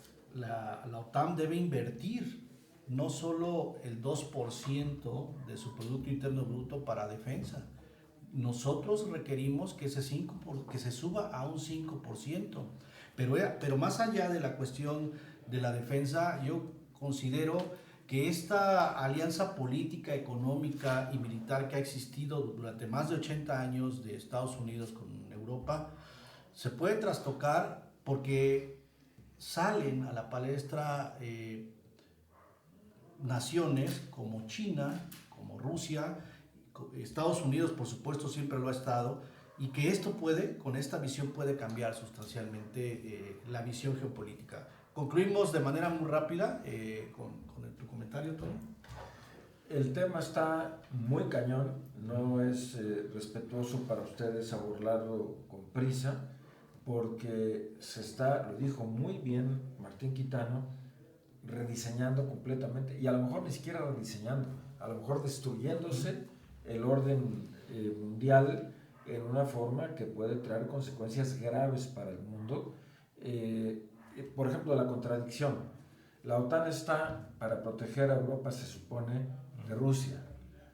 OTAN debe invertir no solo el 2% de su Producto Interno Bruto para defensa. Nosotros requerimos que que se suba a un 5%. Pero más allá de la cuestión de la defensa, yo considero que esta alianza política, económica y militar que ha existido durante más de 80 años de Estados Unidos con Europa, se puede trastocar porque salen a la palestra naciones como China, como Rusia, Estados Unidos por supuesto siempre lo ha estado, y que esto con esta visión puede cambiar sustancialmente la visión geopolítica. Concluimos de manera muy rápida con tu comentario, Tony. El tema está muy cañón, no es respetuoso para ustedes abordarlo con prisa, porque se está, lo dijo muy bien Martín Quitano, rediseñando completamente, y a lo mejor ni siquiera rediseñando, a lo mejor destruyéndose el orden mundial en una forma que puede traer consecuencias graves para el mundo. Por ejemplo, la contradicción. La OTAN está para proteger a Europa, se supone, de Rusia,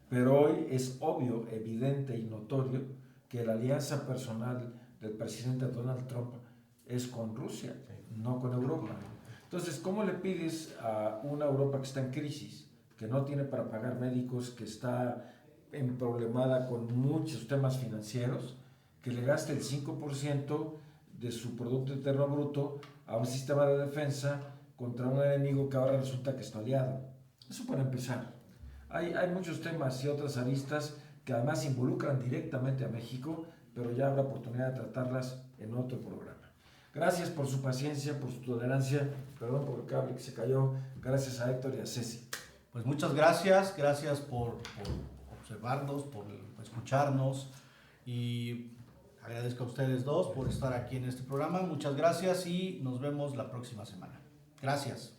pero hoy es obvio, evidente y notorio que la alianza personal del presidente Donald Trump es con Rusia, no con Europa. Entonces, ¿cómo le pides a una Europa que está en crisis, que no tiene para pagar médicos, que está emproblemada con muchos temas financieros, que le gaste el 5% de su Producto Interno Bruto a un sistema de defensa contra un enemigo que ahora resulta que es tu aliado? Eso para empezar. Hay muchos temas y otras aristas que además involucran directamente a México, pero ya habrá oportunidad de tratarlas en otro programa. Gracias por su paciencia, por su tolerancia, perdón por el cable que se cayó, gracias a Héctor y a Ceci. Pues muchas gracias, gracias por observarnos, por escucharnos, y agradezco a ustedes dos por estar aquí en este programa. Muchas gracias y nos vemos la próxima semana. Gracias.